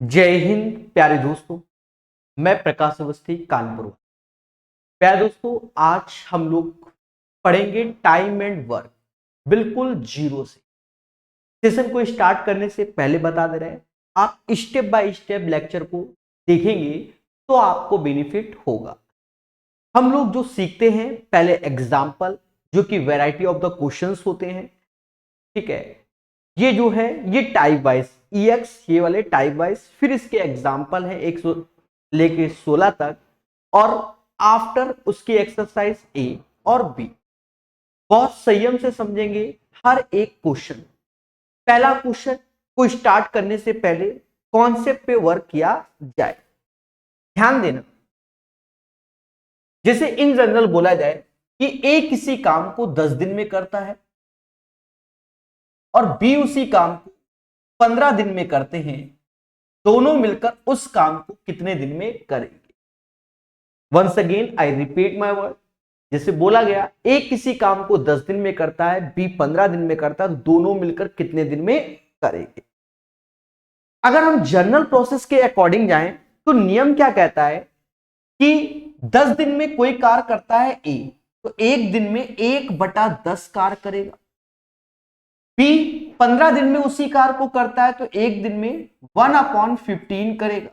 जय हिंद प्यारे दोस्तों। मैं प्रकाश अवस्थी कानपुर। प्यारे दोस्तों, आज हम लोग पढ़ेंगे टाइम एंड वर्क बिल्कुल जीरो से। सेशन को स्टार्ट करने से पहले बता दे रहे हैं, आप स्टेप बाय स्टेप लेक्चर को देखेंगे तो आपको बेनिफिट होगा। हम लोग जो सीखते हैं पहले एग्जाम्पल, जो कि वैरायटी ऑफ द क्वेश्चंस होते हैं, ठीक है। ये जो है ये टाइप वाइज EX, ये वाले टाइप वाइज, फिर इसके एग्जाम्पल है 1 लेके 16 तक, और आफ्टर उसकी एक्सरसाइज A और B। बहुत संयम से समझेंगे हर एक क्वेश्चन। पहला क्वेश्चन को स्टार्ट करने से पहले कॉन्सेप्ट पे वर्क किया जाए। ध्यान देना, जैसे इन जनरल बोला जाए कि A किसी काम को 10 दिन में करता है और B उसी काम को 15 दिन में करते हैं, दोनों मिलकर उस काम को कितने दिन में करेंगे। Once again I repeat my word, जैसे बोला गया A किसी काम को 10 दिन में करता है, B 15 दिन में करता है, तो दोनों मिलकर कितने दिन में करेंगे। अगर हम जनरल प्रोसेस के अकॉर्डिंग जाएं तो नियम क्या कहता है कि 10 दिन में कोई कार्य करता है A, तो एक दिन में 1/10 कार्य करेगा। B 15 दिन में उसी कार्य को करता है तो एक दिन में 1/15 करेगा,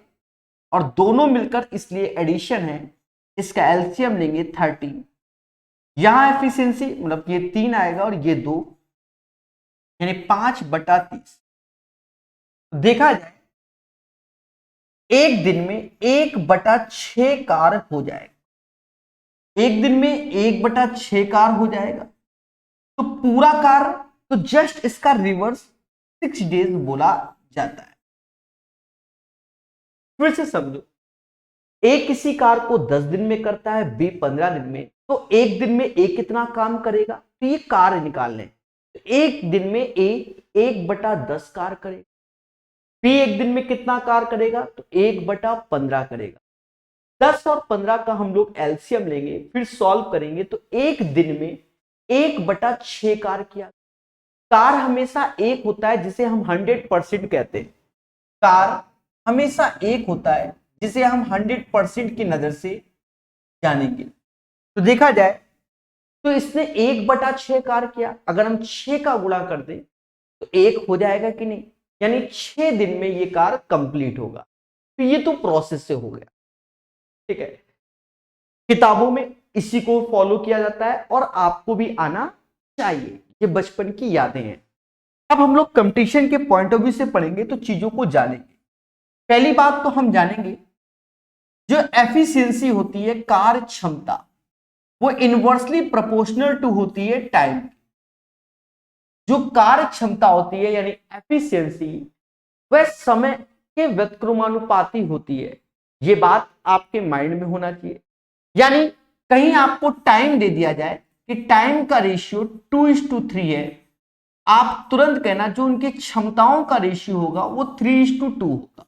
और दोनों मिलकर, इसलिए एडिशन है, इसका एलसीएम लेंगे 30। यहां एफिशिएंसी मतलब ये 3 आएगा और ये 2, यानी 5/30। देखा जाए एक दिन में 1/6 कार्य हो जाएगा। एक दिन में 1/6 कार्य हो जाएगा, तो पूरा कार्य, तो जस्ट इसका रिवर्स 6 डेज बोला जाता है। फिर से समझो, A किसी कार्य को 10 दिन में करता है, B 15 दिन में, तो एक दिन में A कितना काम करेगा, तो ये कार्य निकालने। तो एक दिन में A 1/10 कार्य करेगा। B एक दिन में कितना कार्य करेगा, तो 1/15 करेगा। 10 और 15 का हम लोग एलसीएम लेंगे, फिर सॉल्व करेंगे, तो एक दिन में 1/6 कार्य किया। कार्य हमेशा एक होता है जिसे हम 100% कहते हैं। कार्य हमेशा एक होता है जिसे हम 100% की नजर से जानेंगे। तो देखा जाए तो इसने 1/6 कार्य किया, अगर हम 6 का गुणा कर दें तो 1 हो जाएगा कि नहीं, यानी 6 दिन में ये कार्य कंप्लीट होगा। तो ये तो प्रोसेस से हो गया, ठीक है। किताबों में इसी को फॉलो किया जाता है और आपको भी आना चाहिए, ये बचपन की यादें हैं। अब हम लोग कंपटीशन के पॉइंट ऑफ व्यू से पढ़ेंगे तो चीजों को जानेंगे। पहली बात तो हम जानेंगे जो एफिशिएंसी होती है, कार्य क्षमता, वो इनवर्सली प्रोपोर्शनल टू होती है टाइम। जो कार्य क्षमता होती है यानी एफिशिएंसी, वह समय के व्युत्क्रमानुपाती होती है। ये बात आपके माइंड में होना चाहिए। यानी कहीं आपको टाइम दे दिया जाए कि टाइम का रेशियो 2:3 है, आप तुरंत कहना जो उनकी क्षमताओं का रेशियो होगा वो 3:2 होगा,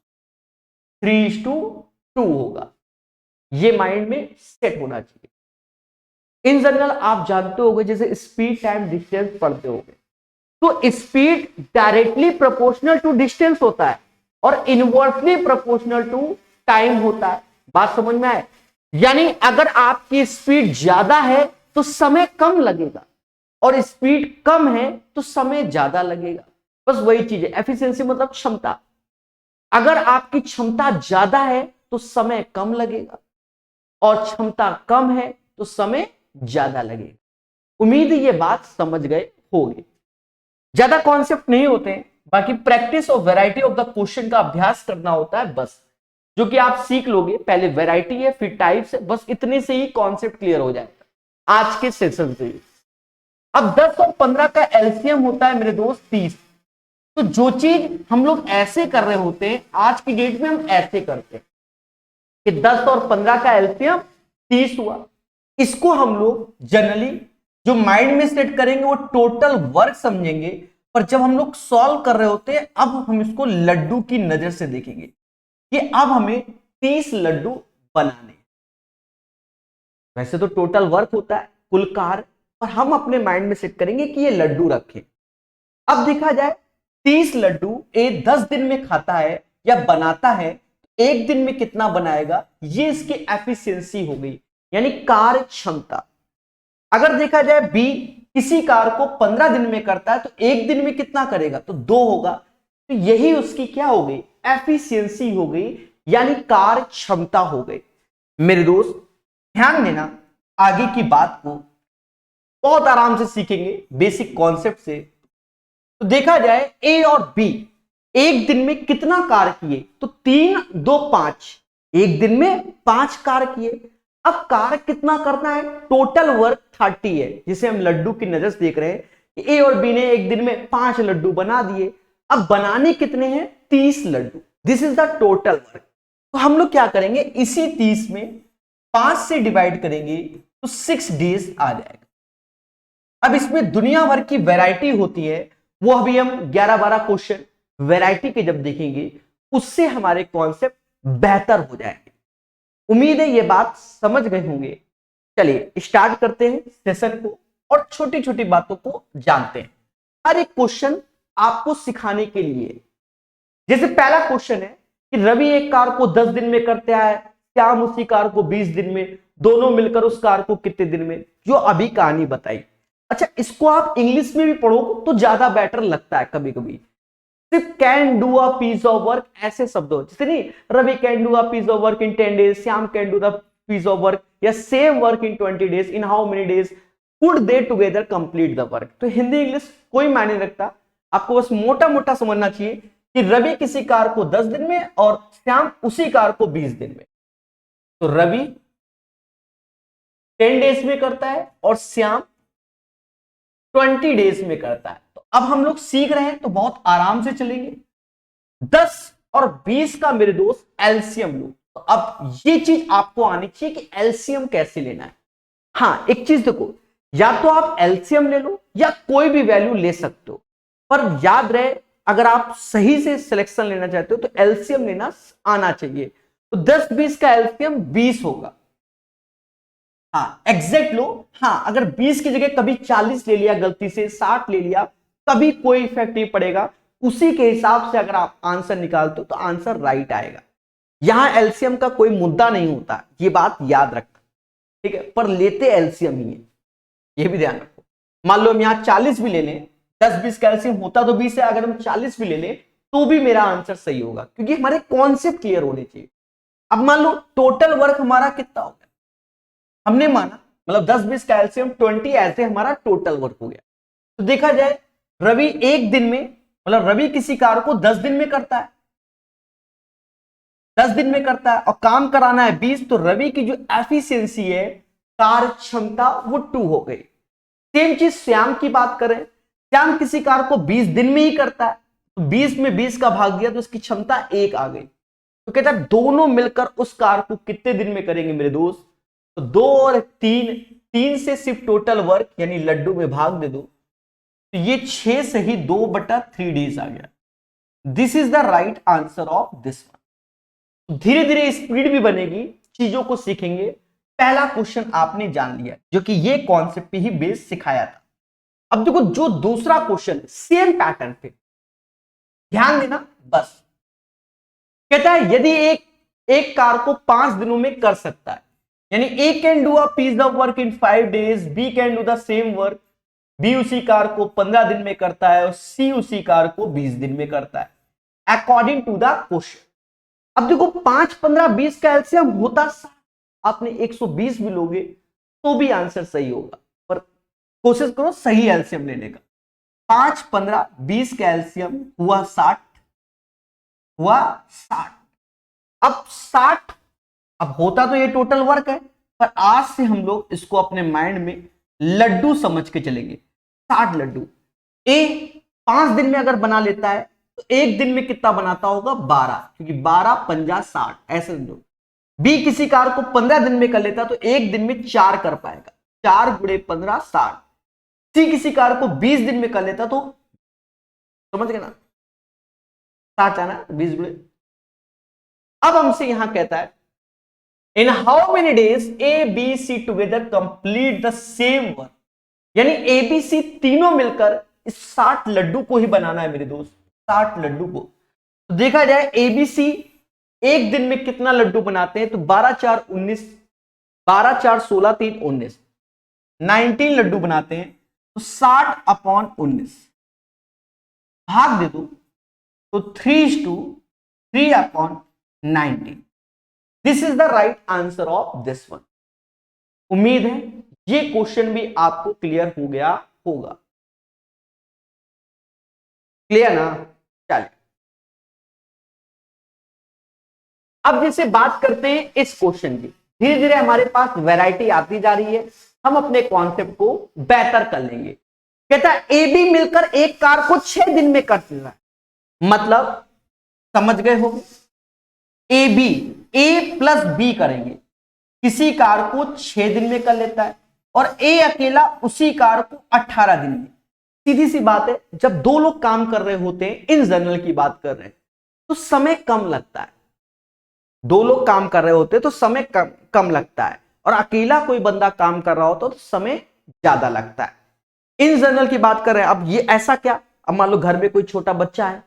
3:2 होगा। ये माइंड में सेट होना चाहिए। इन जनरल आप जानते होंगे, जैसे स्पीड टाइम डिस्टेंस पढ़ते होंगे, तो speed directly proportional to distance होता है और इनवर्सली प्रोपोर्शनल टू टाइम होता है। बात समझ में आए? यानी अगर आपकी स्पीड ज्यादा है तो समय कम लगेगा, और स्पीड कम है तो समय ज्यादा लगेगा। बस वही चीज है, एफिशिएंसी मतलब क्षमता। अगर आपकी क्षमता ज्यादा है तो समय कम लगेगा, और क्षमता कम है तो समय ज्यादा लगेगा। उम्मीद है ये बात समझ गए होंगे। ज्यादा कॉन्सेप्ट नहीं होते हैं, बाकी प्रैक्टिस और वैरायटी ऑफ द क्वेश्चन का अभ्यास करना होता है बस, जो कि आप सीख लोगे। पहले वैरायटी है, फिर टाइप्स है, बस इतने से ही कॉन्सेप्ट क्लियर हो जाएगा आज के सेशन से। अब 10 और 15 का एलसीएम होता है मेरे दोस्त 30। तो जो चीज हम लोग ऐसे कर रहे होते हैं आज की डेट में, हम ऐसे करते हैं कि 10 और 15 का एलसीएम 30 हुआ। इसको हम लोग जनरली जो माइंड में सेट करेंगे वो टोटल वर्क समझेंगे, पर जब हम लोग सॉल्व कर रहे होते हैं अब हम इसको लड्डू की नजर से देखेंगे कि अब हमें 30 लड्डू बनाने। वैसे तो टोटल वर्क होता है कुल कार्य, पर हम अपने माइंड में सेट करेंगे कि ये लड्डू रखें। अब देखा जाए 30 लड्डू 10 दिन में खाता है, या बनाता है तो एक दिन में कितना बनाएगा, ये इसकी एफिशिएंसी हो गई यानी कार्य क्षमता। अगर देखा जाए बी किसी कार्य को 15 दिन में करता है तो एक दिन में कितना करेगा, तो 2 होगा। तो यही उसकी क्या हो गई, एफिशिएंसी हो गई यानी कार्य क्षमता हो गई। मेरे दोस्त ध्यान देना, आगे की बात को बहुत आराम से सीखेंगे बेसिक कॉन्सेप्ट से। तो देखा जाए ए और बी एक दिन में कितना कार्य किए, तो 3 2 5, एक दिन में 5 कार्य किए। अब कार्य कितना करना है, टोटल वर्क 30 है, जिसे हम लड्डू की नजर से देख रहे हैं। ए और बी ने एक दिन में 5 लड्डू बना दिए। अब बनाने कितने हैं, 30 laddoo. This is the total work. तो हम लोग क्या करेंगे, इसी 30 में 5 से डिवाइड करेंगे तो 6 डेज आ जाएगा। अब इसमें दुनिया भर की वैरायटी होती है, वो अभी हम 11-12 क्वेश्चन वैरायटी के जब देखेंगे उससे हमारे कॉन्सेप्ट बेहतर हो जाएंगे। उम्मीद है ये बात समझ गए होंगे। चलिए स्टार्ट करते हैं सेशन को और छोटी छोटी बातों को जानते हैं। हर एक क्वेश्चन आपको सिखाने के लिए, जैसे पहला क्वेश्चन है कि रवि एक कार को 10 दिन में करता है, श्याम उसी कार को 20 दिन में, दोनों मिलकर उस कार को कितने दिन में, जो अभी कहानी बताई। अच्छा, इसको आप इंग्लिश में भी पढ़ो तो ज्यादा बेटर लगता है। कभी कभी सिर्फ can do a piece of work ऐसे शब्द हो, जैसे नहीं Ravi can do a piece of work in 10 days, Shyam can do the piece of work या same work in 20 days, in how many days could they together complete the work. तो Hindi English कोई मायने नहीं रखता, आपको बस मोटा मोटा समझना चाहिए कि रवि किसी कार को 10 दिन में और श्याम उसी कार को 20 दिन में। तो रवि 10 डेज में करता है और श्याम 20 डेज में करता है। तो अब हम लोग सीख रहे हैं तो बहुत आराम से चलेंगे। 10 और 20 का मेरे दोस्त एलसीएम लो। तो अब ये चीज आपको आनी चाहिए कि एलसीएम कैसे लेना है। हाँ, एक चीज देखो, या तो आप एलसीएम ले लो या कोई भी वैल्यू ले सकते हो, पर याद रहे अगर आप सही से सिलेक्शन लेना चाहते हो तो एलसीएम लेना आना चाहिए। तो 10-20 का एलसीएम 20 होगा। हाँ एग्जैक्ट लो। हाँ, अगर 20 की जगह कभी 40 ले लिया, गलती से 60 ले लिया, कभी कोई इफेक्ट नहीं पड़ेगा। उसी के हिसाब से अगर आप आंसर निकालते हो तो आंसर राइट आएगा। यहां एलसीएम का कोई मुद्दा नहीं होता, ये बात याद रखना, ठीक है। पर लेते एलसीएम ही है, ये भी ध्यान रखो। मान लो हम यहां 40 भी ले लें, 10-20 का एलसीएम होता तो 20 है, अगर हम 40 भी ले लें तो भी मेरा आंसर सही होगा, क्योंकि हमारे कॉन्सेप्ट क्लियर होने चाहिए। अब मान लो टोटल वर्क हमारा कितना हो गया, हमने माना मतलब 10-20 का एलसीएम 20 ऐसे हमारा टोटल वर्क हो गया। तो देखा जाए रवि एक दिन में, मतलब रवि किसी कार को 10 दिन में करता है, 10 दिन में करता है और काम कराना है 20, तो रवि की जो एफिशिएंसी है, कार्य क्षमता, वो 2 हो गई। सेम चीज श्याम की बात करें, श्याम किसी कार को 20 दिन में ही करता है, तो 20 में 20 का भाग दिया तो उसकी क्षमता 1 आ गई। तो कहता है दोनों मिलकर उस कार को कितने दिन में करेंगे मेरे दोस्त, तो 2 और 3 से सिर्फ टोटल वर्क यानी लड्डू में भाग दे दो, तो ये 6 से ही 2/3 डेज आ गया। This is the right answer of this one. धीरे धीरे स्पीड भी बनेगी, चीजों को सीखेंगे। पहला क्वेश्चन आपने जान लिया, जो कि ये कॉन्सेप्ट पे ही बेस सिखाया था। अब देखो जो दूसरा क्वेश्चन सेम पैटर्न पे ध्यान देना बस। कहता है यदि एक कार को 5 दिनों में कर सकता है, यानी A can do a piece of work in 5 days, B can do the same work, B उसी कार को 15 दिन में करता है और सी उसी कार को 20 दिन में करता है, अकॉर्डिंग टू द क्वेश्चन। अब देखो 5, 15, 20 का एलसीएम होता, आपने 120 भी लोगे तो भी आंसर सही होगा, पर कोशिश करो सही एलसीएम लेने का। 5, 15, 20 का एलसीएम हुआ 60, हुआ 60। अब 60, अब होता तो ये टोटल वर्क है, पर आज से हम लोग इसको अपने माइंड में लड्डू समझ के चलेंगे। 60 लड्डू ए 5 दिन में अगर बना लेता है तो एक दिन में कितना बनाता होगा, 12, क्योंकि 12 पंजा 60 ऐसे समझो। बी किसी कार को 15 दिन में कर लेता तो एक दिन में 4 कर पाएगा, 4 × 15 60। सी किसी कार को 20 दिन में कर लेता तो समझ गए ना, 60 आना 20 × अब हमसे यहां कहता है in how many days A B C together complete the same work, यानी ए बी सी तीनों मिलकर इस 60 लड्डू को ही बनाना है मेरे दोस्त, 60 लड्डू को। तो देखा जाए एबीसी एक दिन में कितना लड्डू बनाते हैं, तो 12 4 19, 12 4 16 3 19, 19 लड्डू बनाते हैं। तो 60/19 भाग दे दो तो 3:3/19। This is the right answer of this one. उम्मीद है ये क्वेश्चन भी आपको क्लियर हो गया होगा। क्लियर ना? चलिए अब जैसे बात करते हैं इस क्वेश्चन की, धीरे धीरे हमारे पास वैरायटी आती जा रही है, हम अपने कॉन्सेप्ट को बेहतर कर लेंगे। कहता है ए बी मिलकर एक कार को 6 दिन में कर देता है, मतलब समझ गए होंगे, A B A plus B करेंगे, किसी कार को 6 दिन में कर लेता है, और ए अकेला उसी कार को 18 दिन में। सीधी सी बात है, जब दो लोग काम कर रहे होते हैं, इन जनरल की बात कर रहे हैं, तो समय कम लगता है। दो लोग काम कर रहे होते हैं तो समय कम लगता है, और अकेला कोई बंदा काम कर रहा होता तो समय ज्यादा लगता है। इन जनरल की बात कर रहे हैं। अब ये ऐसा क्या, अब मान लो घर में कोई छोटा बच्चा है,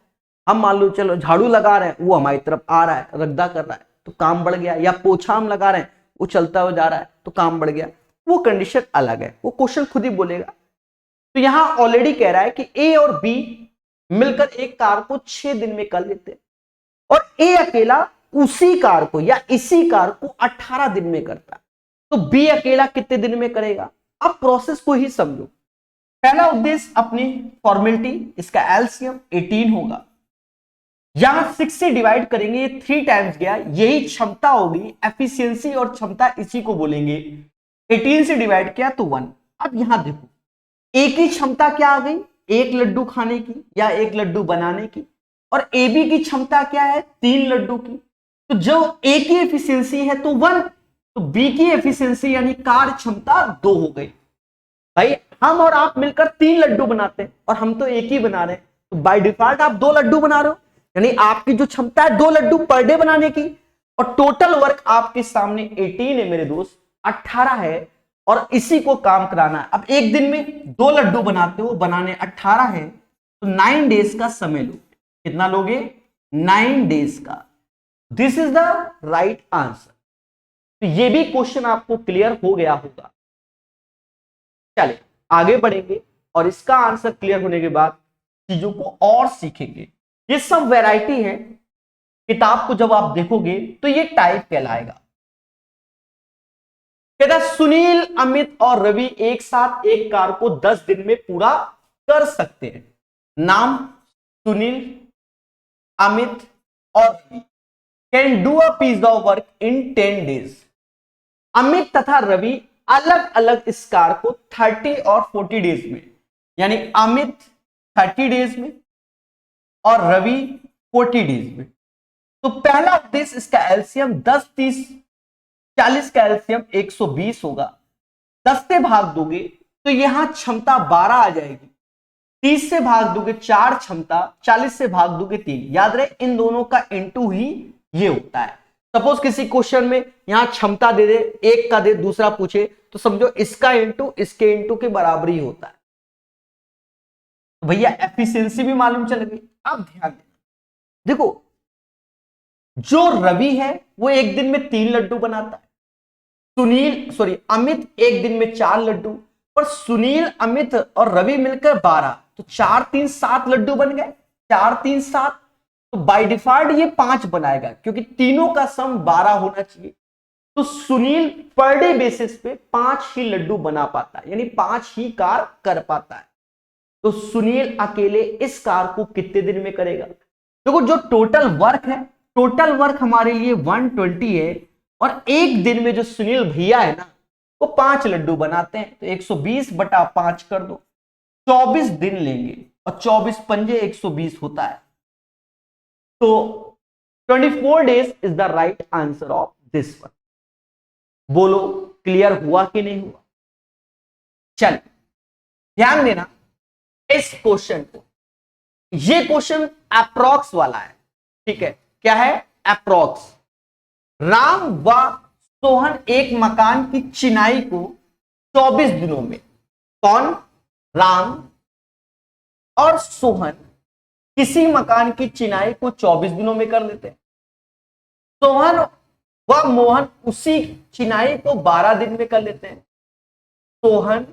हम मान लो चलो झाड़ू लगा रहे हैं, वो हमारी तरफ आ रहा है, रगदा कर रहा है तो काम बढ़ गया, या पोछा हम लगा रहे हैं, वो चलता हुआ जा रहा है तो काम बढ़ गया। वो कंडीशन अलग है, वो क्वेश्चन खुद ही बोलेगा। तो यहां ऑलरेडी कह रहा है कि ए और बी मिलकर एक कार को 6 दिन में कर लेते हैं, और ए अकेला उसी कार को या इसी कार को 18 दिन में करता है, तो बी अकेला कितने दिन में करेगा? अब प्रोसेस को ही समझो। पहला उद्देश्य अपनी फॉर्मेलिटी, इसका एलसीएम 18 होगा, यहां 6 से डिवाइड करेंगे, ये 3 टाइम्स गया, यही क्षमता होगी, एफिशिएंसी और क्षमता इसी को बोलेंगे। 18 से डिवाइड किया तो 1। अब यहां देखो एक ही क्षमता क्या आ गई, एक लड्डू खाने की या एक लड्डू बनाने की, और ए बी की क्षमता क्या है, 3 लड्डू की। तो जो ए की एफिशिएंसी है तो 1, तो बी की एफिशिएंसी यानी कार्य क्षमता 2 हो गई। भाई हम और आप मिलकर 3 लड्डू बनाते हैं और हम तो एक ही बना रहे हैं, तो बाय डिफॉल्ट आप 2 लड्डू बना रहे हो, यानी आपकी जो क्षमता है 2 लड्डू पर डे बनाने की, और टोटल वर्क आपके सामने 18 है मेरे दोस्त, 18 है, और इसी को काम कराना है। अब एक दिन में 2 लड्डू बनाते हो, बनाने 18 है, तो 9 डेज का समय लो। कितना लोगे? 9 डेज का। This is the right answer. तो ये भी क्वेश्चन आपको क्लियर हो गया होगा। चलिए आगे बढ़ेंगे, और इसका आंसर क्लियर होने के बाद चीजों को और सीखेंगे। ये सब वैरायटी है, किताब को जब आप देखोगे तो ये टाइप कहलाएगा। कहता सुनील, अमित और रवि एक साथ एक कार को 10 दिन में पूरा कर सकते हैं। नाम सुनील, अमित और Ravi can do a piece of work in 10 days. Amit तथा रवि अलग अलग इस कार को 30 और 40 डेज में, यानी अमित 30 डेज में और रवि 40 डेज में। तो पहला उद्देश्य इसका एलसीएम 10 30 40 का एलसीएम 120 होगा। 10 से भाग दोगे तो यहां क्षमता 12 आ जाएगी, 30 से भाग दोगे 4 क्षमता, 40 से भाग दोगे 3। याद रहे इन दोनों का इंटू ही ये होता है। सपोज किसी क्वेश्चन में यहां क्षमता दे दे, एक का दे, दूसरा पूछे, तो समझो इसका इंटू इसके इंटू के बराबर ही होता है। तो भैया एफिशिएंसी भी मालूम चल गई। अब ध्यान देना, देखो जो रवि है वो एक दिन में 3 लड्डू बनाता है, अमित एक दिन में 4 लड्डू, पर सुनील, अमित और रवि मिलकर 12, तो 4 3 7 लड्डू बन गए। 4 3 7, तो बाय डिफॉल्ट ये 5 बनाएगा, क्योंकि तीनों का सम 12 होना चाहिए। तो सुनील पर डे बेसिस पे 5 ही लड्डू बना पाता है, यानी 5 ही कार कर पाता है। तो सुनील अकेले इस कार को कितने दिन में करेगा? देखो जो टोटल वर्क है, टोटल वर्क हमारे लिए 120 है, और एक दिन में जो सुनील भैया है ना वो 5 लड्डू बनाते हैं, तो 120/5 कर दो, 24 दिन लेंगे, और 24 पंजे 120 होता है। तो 24 days is the right answer of this one. बोलो क्लियर हुआ कि नहीं हुआ? चल ध्यान देना इस क्वेश्चन को, ये क्वेश्चन अप्रॉक्स वाला है, ठीक है? क्या है? अप्रॉक्स। राम व सोहन एक मकान की चिनाई को 24 दिनों में, कौन? राम और सोहन किसी मकान की चिनाई को 24 दिनों में कर लेते हैं। सोहन व मोहन उसी चिनाई को 12 दिन में कर लेते हैं। सोहन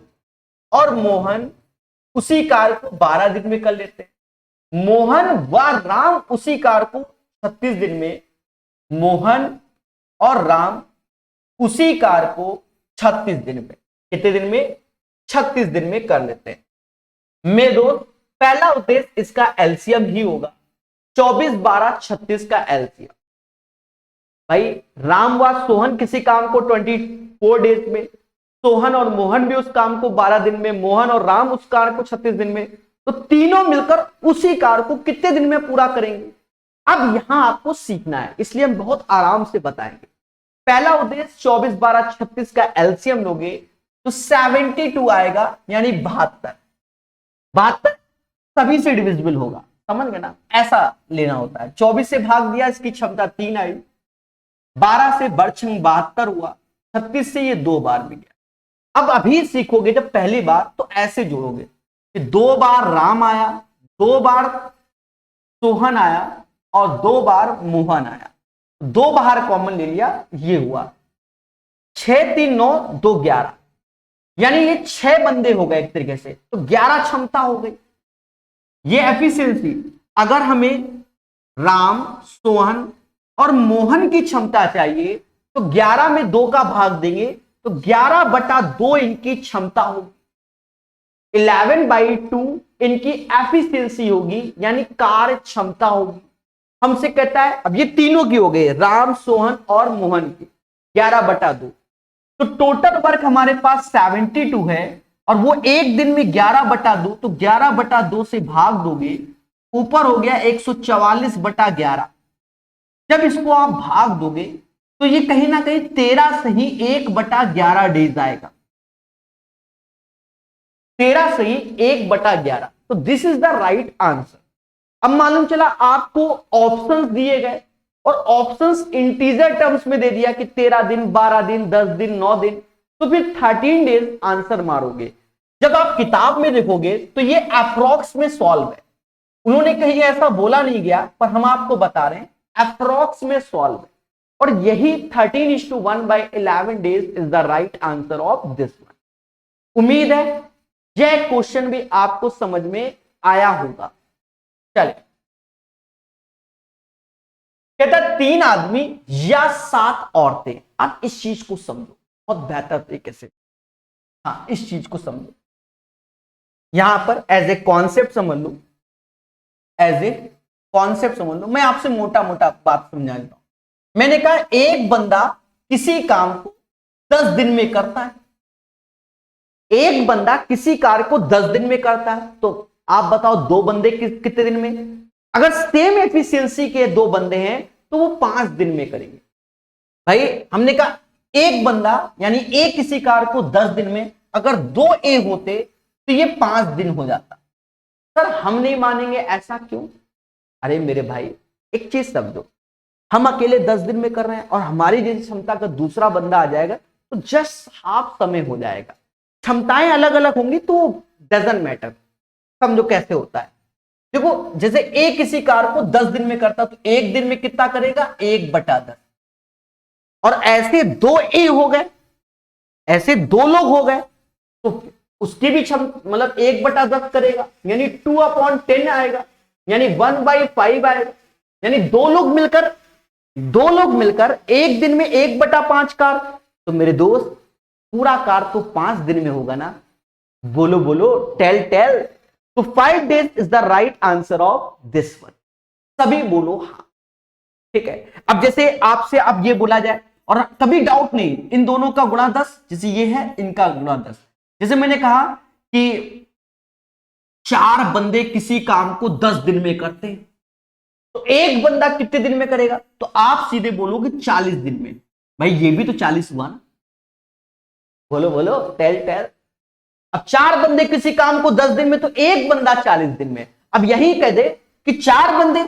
और मोहन उसी कार को 12 दिन में कर लेते हैं। मोहन व राम उसी कार को 36 दिन में। मोहन और राम उसी कार को 36 दिन में, कितने दिन में? 36 दिन में कर लेते हैं। मेरे दोस्त, पहला उद्देश्य इसका एलसीएम ही होगा। 24 12 36 का एलसीएम। भाई राम व सोहन किसी काम को 24 डेज में, सोहन और मोहन भी उस काम को 12 दिन में, मोहन और राम उस कार को 36 दिन में, तो तीनों मिलकर उसी कार को कितने दिन में पूरा करेंगे? अब यहां आपको सीखना है, इसलिए हम बहुत आराम से बताएंगे। पहला उद्देश्य 24 12 36 का एलसीएम लोगे तो 72 आएगा, यानी 72। 72 सभी से डिविजिबल होगा, समझ गए ना? ऐसा लेना होता है। 24 से भाग दिया, इसकी क्षमता 3 आई। 12 से बर्छम 72 हुआ। 36 से ये 2 बार भी गया। अब अभी सीखोगे जब पहली बार तो ऐसे जोड़ोगे कि 2 बार राम आया, 2 बार सोहन आया और 2 बार मोहन आया। 2 बाहर कॉमन ले लिया, ये हुआ 6 3 9 2 11, यानी ये 6 बंदे हो गए एक तरीके से, तो 11 क्षमता हो गई। ये एफिशिएंसी। अगर हमें राम, सोहन और मोहन की क्षमता चाहिए तो 11 में 2 का भाग देंगे तो 11/2 इनकी क्षमता होगी। 11/2 इनकी एफिशिएंसी होगी, यानी कार्य क्षमता होगी। हमसे कहता है, अब ये तीनों की हो गई, राम, सोहन और मोहन की, 11/2। तो टोटल वर्क हमारे पास 72 है और वो एक दिन में 11/2, तो 11/2 से भाग दोगे, ऊपर हो गया 144/11। जब इसको आप भाग दोगे तो ये कहीं ना कहीं 13 से ही 1/11 डेज आएगा। 13 से ही 1/11, तो this is the right answer. अब मालूम चला आपको ऑप्शंस दिए गए और ऑप्शंस इंटीजर टर्म्स में दे दिया कि 13 दिन, 12 दिन, 10 दिन, 9 दिन, तो फिर 13 डेज आंसर मारोगे। जब आप किताब में देखोगे तो ये अप्रोक्स में सॉल्व है, उन्होंने कहीं ऐसा बोला नहीं गया, पर हम आपको बता रहे हैं अप्रोक्स में सॉल्व है। और यही 13:1/11 days is the right answer of this one. उम्मीद है यह क्वेश्चन भी आपको समझ में आया होगा। चले, कहता 3 आदमी या 7 औरतें। आप इस चीज को समझो बहुत बेहतर तरीके से। हाँ, इस चीज को समझो, यहां पर एज ए कॉन्सेप्ट समझ लो, एज ए कॉन्सेप्ट समझ लो। मैं आपसे मोटा मोटा बात समझा देता हूं। मैंने कहा एक बंदा किसी काम को 10 दिन में करता है। एक बंदा किसी कार्य को 10 दिन में करता है, तो आप बताओ 2 बंदे कितने दिन में? अगर सेम एफिशिएंसी के 2 बंदे हैं तो वो 5 दिन में करेंगे। भाई हमने कहा एक बंदा यानी ए किसी कार्य को 10 दिन में, अगर 2 ए होते तो ये 5 दिन हो जाता। सर हम नहीं मानेंगे, ऐसा क्यों? अरे मेरे भाई एक चीज समझो, हम अकेले 10 दिन में कर रहे हैं और हमारी जैसी क्षमता का दूसरा बंदा आ जाएगा तो जस्ट हाफ समय हो जाएगा। क्षमताएं अलग अलग होंगी तो डजंट मैटर। समझो कैसे होता है। देखो जैसे ए किसी कार्य को 10 दिन में करता तो एक दिन में कितना करेगा? 1/10। और ऐसे 2 ए हो गए, ऐसे 2 लोग हो गए तो उसकी भी क्षमता मतलब 1/10 करेगा, यानी 2/10 आएगा, यानी 1/5 आएगा। यानी 2 लोग मिलकर एक दिन में 1/5 कार। तो मेरे दोस्त पूरा कार तो 5 दिन में होगा ना? बोलो बोलो, टेल। तो 5 days is the right answer of this one. सभी बोलो हाँ, ठीक है। अब जैसे आपसे अब ये बोला जाए और कभी डाउट नहीं, इन दोनों का गुणा 10, जैसे ये है इनका गुणा 10। जैसे मैंने कहा कि 4 बंदे किसी काम को 10 दिन में करते हैं, तो एक बंदा कितने दिन में करेगा? तो आप सीधे बोलोगे 40 दिन में। भाई ये भी तो 40 हुआ ना? बोलो बोलो, टेल। अब 4 बंदे किसी काम को 10 दिन में, तो एक बंदा 40 दिन में। अब यही कह दे कि 4 बंदे,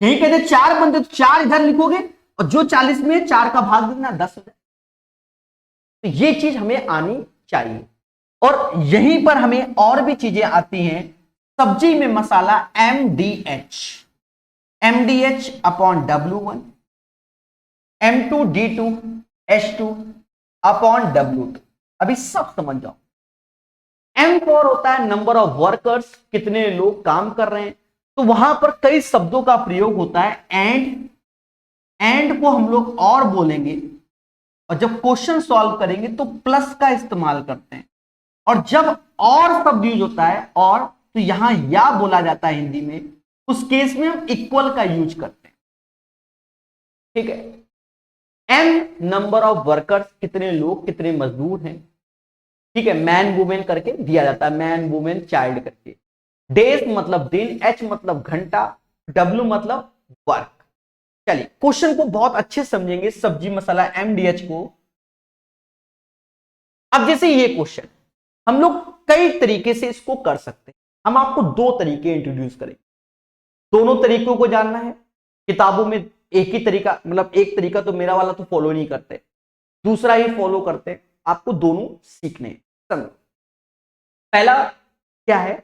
यही कह दे 4 बंदे, तो 4 इधर लिखोगे और जो 40 में 4 का भाग देना 10 हो जाए। तो ये चीज हमें आनी चाहिए। और यहीं पर हमें और भी चीजें आती हैं सब्जी में मसाला MDH, MDH upon W1, M2D2H2 upon W2। अभी सब समझ जाओ। M4 होता है नंबर ऑफ वर्कर्स, कितने लोग काम कर रहे हैं। तो वहां पर कई शब्दों का प्रयोग होता है। एंड को हम लोग और बोलेंगे, और जब क्वेश्चन सॉल्व करेंगे तो प्लस का इस्तेमाल करते हैं। और जब और शब्द यूज होता है और, तो यहां या बोला जाता है हिंदी में, उस केस में हम इक्वल का यूज करते हैं। ठीक है। एम नंबर ऑफ वर्कर्स, कितने लोग, कितने मजदूर हैं। ठीक है, मैन वुमेन करके दिया जाता है, मैन वुमेन चाइल्ड करके। डेज मतलब दिन, एच मतलब घंटा, डब्ल्यू मतलब वर्क। चलिए क्वेश्चन को बहुत अच्छे समझेंगे, सब्जी मसाला MDH को। अब जैसे ये क्वेश्चन हम लोग कई तरीके से इसको कर सकते हैं। हम आपको दो तरीके इंट्रोड्यूस करेंगे, दोनों तरीकों को जानना है। किताबों में एक ही तरीका, मतलब एक तरीका तो मेरा वाला तो फॉलो नहीं करते, दूसरा ही फॉलो करते हैं। आपको दोनों सीखने हैं। समझो, पहला क्या है,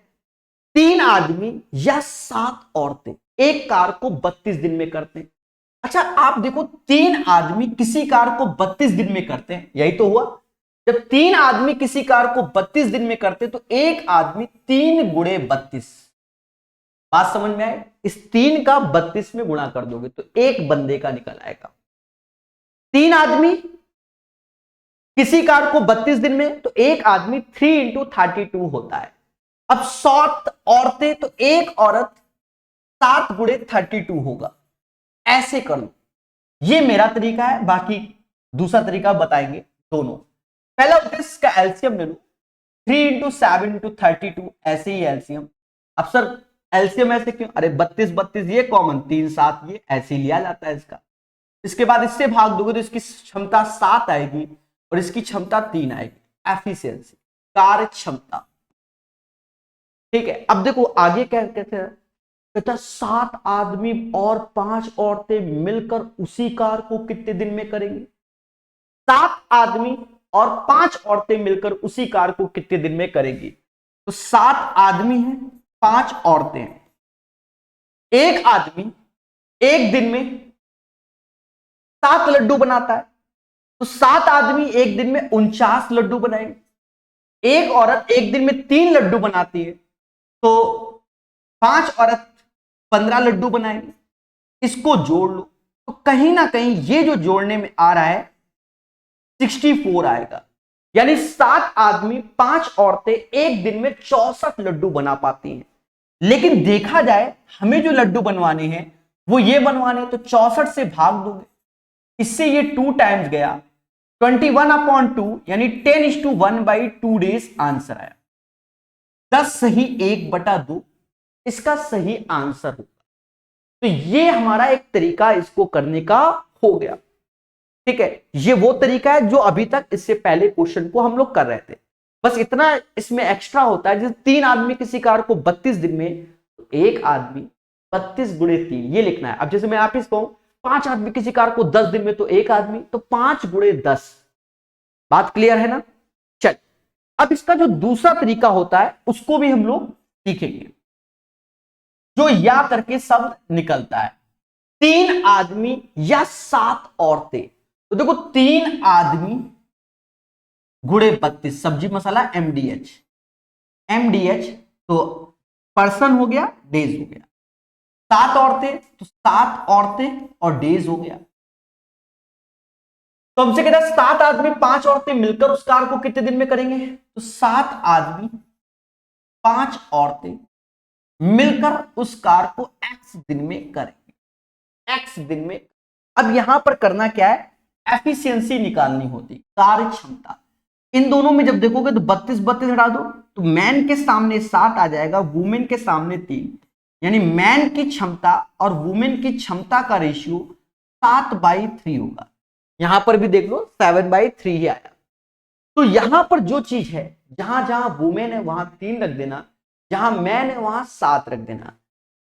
3 आदमी या 7 औरतें एक कार को 32 दिन में करते हैं। अच्छा आप देखो, 3 आदमी किसी कार को 32 दिन में करते हैं, यही तो हुआ। जब 3 आदमी किसी कार को 32 दिन में करते तो एक आदमी 3 गुणे 32, बात समझ में आए। इस 3 का 32 में गुणा कर दोगे तो एक बंदे का निकल आएगा। 3 आदमी किसी कार को 32 दिन में, तो एक आदमी 3 इंटू 32 होता है। अब 7 औरतें, तो एक औरत 7 गुणे 32 होगा। ऐसे कर लो, ये मेरा तरीका है, बाकी दूसरा तरीका बताएंगे दोनों। पहला इसका एलसीएम ले लो, 3 इंटू 7 इंटू 32, ऐसे ही एलसीएम। अब सर एलसीएम ऐसे क्यों, अरे 32 32 ये कॉमन, 3 7 ये ऐसे लिया जाता है इसका। इसके बाद इससे भाग दोगे तो इसकी क्षमता 7 आएगी और इसकी क्षमता 3 आएगी। एफिशिएंसी, कार्य क्षमता। ठीक है, अब देखो आगे क्या कहते हैं, कहता 7 आदमी और 5 औरतें मिलकर उसी कार को कितने दिन में करेंगे। 7 आदमी और 5 औरतें मिलकर उसी कार को कितने दिन में करेंगी। तो 7 आदमी हैं, 5 औरतें हैं। एक आदमी एक दिन में 7 लड्डू बनाता है, तो 7 आदमी एक दिन में 49 लड्डू बनाएंगे। एक औरत एक दिन में 3 लड्डू बनाती है, तो 5 औरत 15 लड्डू बनाएंगे। इसको जोड़ लो तो कहीं ना कहीं ये जो जोड़ने में आ रहा है 64 आएगा। यानी 7 आदमी 5 औरतें एक दिन में 64 लड्डू बना पाती हैं। लेकिन देखा जाए हमें जो लड्डू बनवाने हैं वो ये बनवाने, तो 64 से भाग दोगे, इससे ये 2 टाइम्स गया, 21/2 यानी 10:1/2 डेज आंसर आया। 10 सही 1/2 इसका सही आंसर होगा। तो ये हमारा एक तरीका इसको करने का हो गया। ठीक है, ये वो तरीका है जो अभी तक इससे पहले क्वेश्चन को हम लोग कर रहे थे। बस इतना इसमें एक्स्ट्रा होता है, जैसे 3 आदमी किसी कार को 32 दिन में, तो एक आदमी 32 गुणे 3 ये लिखना है। अब जैसे मैं आप इस कहूं 5 आदमी किसी कार को 10 दिन में, तो एक आदमी, तो 5 गुणे 10। बात क्लियर है ना। चल अब इसका जो दूसरा तरीका होता है उसको भी हम लोग सीखेंगे, जो या करके शब्द निकलता है। 3 आदमी या 7 औरतें, तो देखो 3 आदमी गुणे 32, सब्जी मसाला MDH, MDH तो पर्सन हो गया, डेज हो गया। 7 औरतें, तो 7 औरतें और डेज हो गया। तो हमसे कहता है 7 आदमी 5 औरतें मिलकर उस कार को कितने दिन में करेंगे, तो 7 आदमी 5 औरतें मिलकर उस कार को X दिन में करेंगे, X दिन में। अब यहां पर करना क्या है, एफिशिएंसी निकालनी होती, कार्य क्षमता। इन दोनों में जब देखोगे तो 32 32 हटा दो, तो मैन के सामने 7 आ जाएगा, वुमेन के सामने 3, यानी मैन की क्षमता और वुमेन की क्षमता का रेशियो 7/3 होगा। यहां पर भी देख लो 7/3 ही आया। तो यहां पर जो चीज है, जहां जहां वुमेन है वहां 3 रख देना, जहां मैन है वहां 7 रख देना।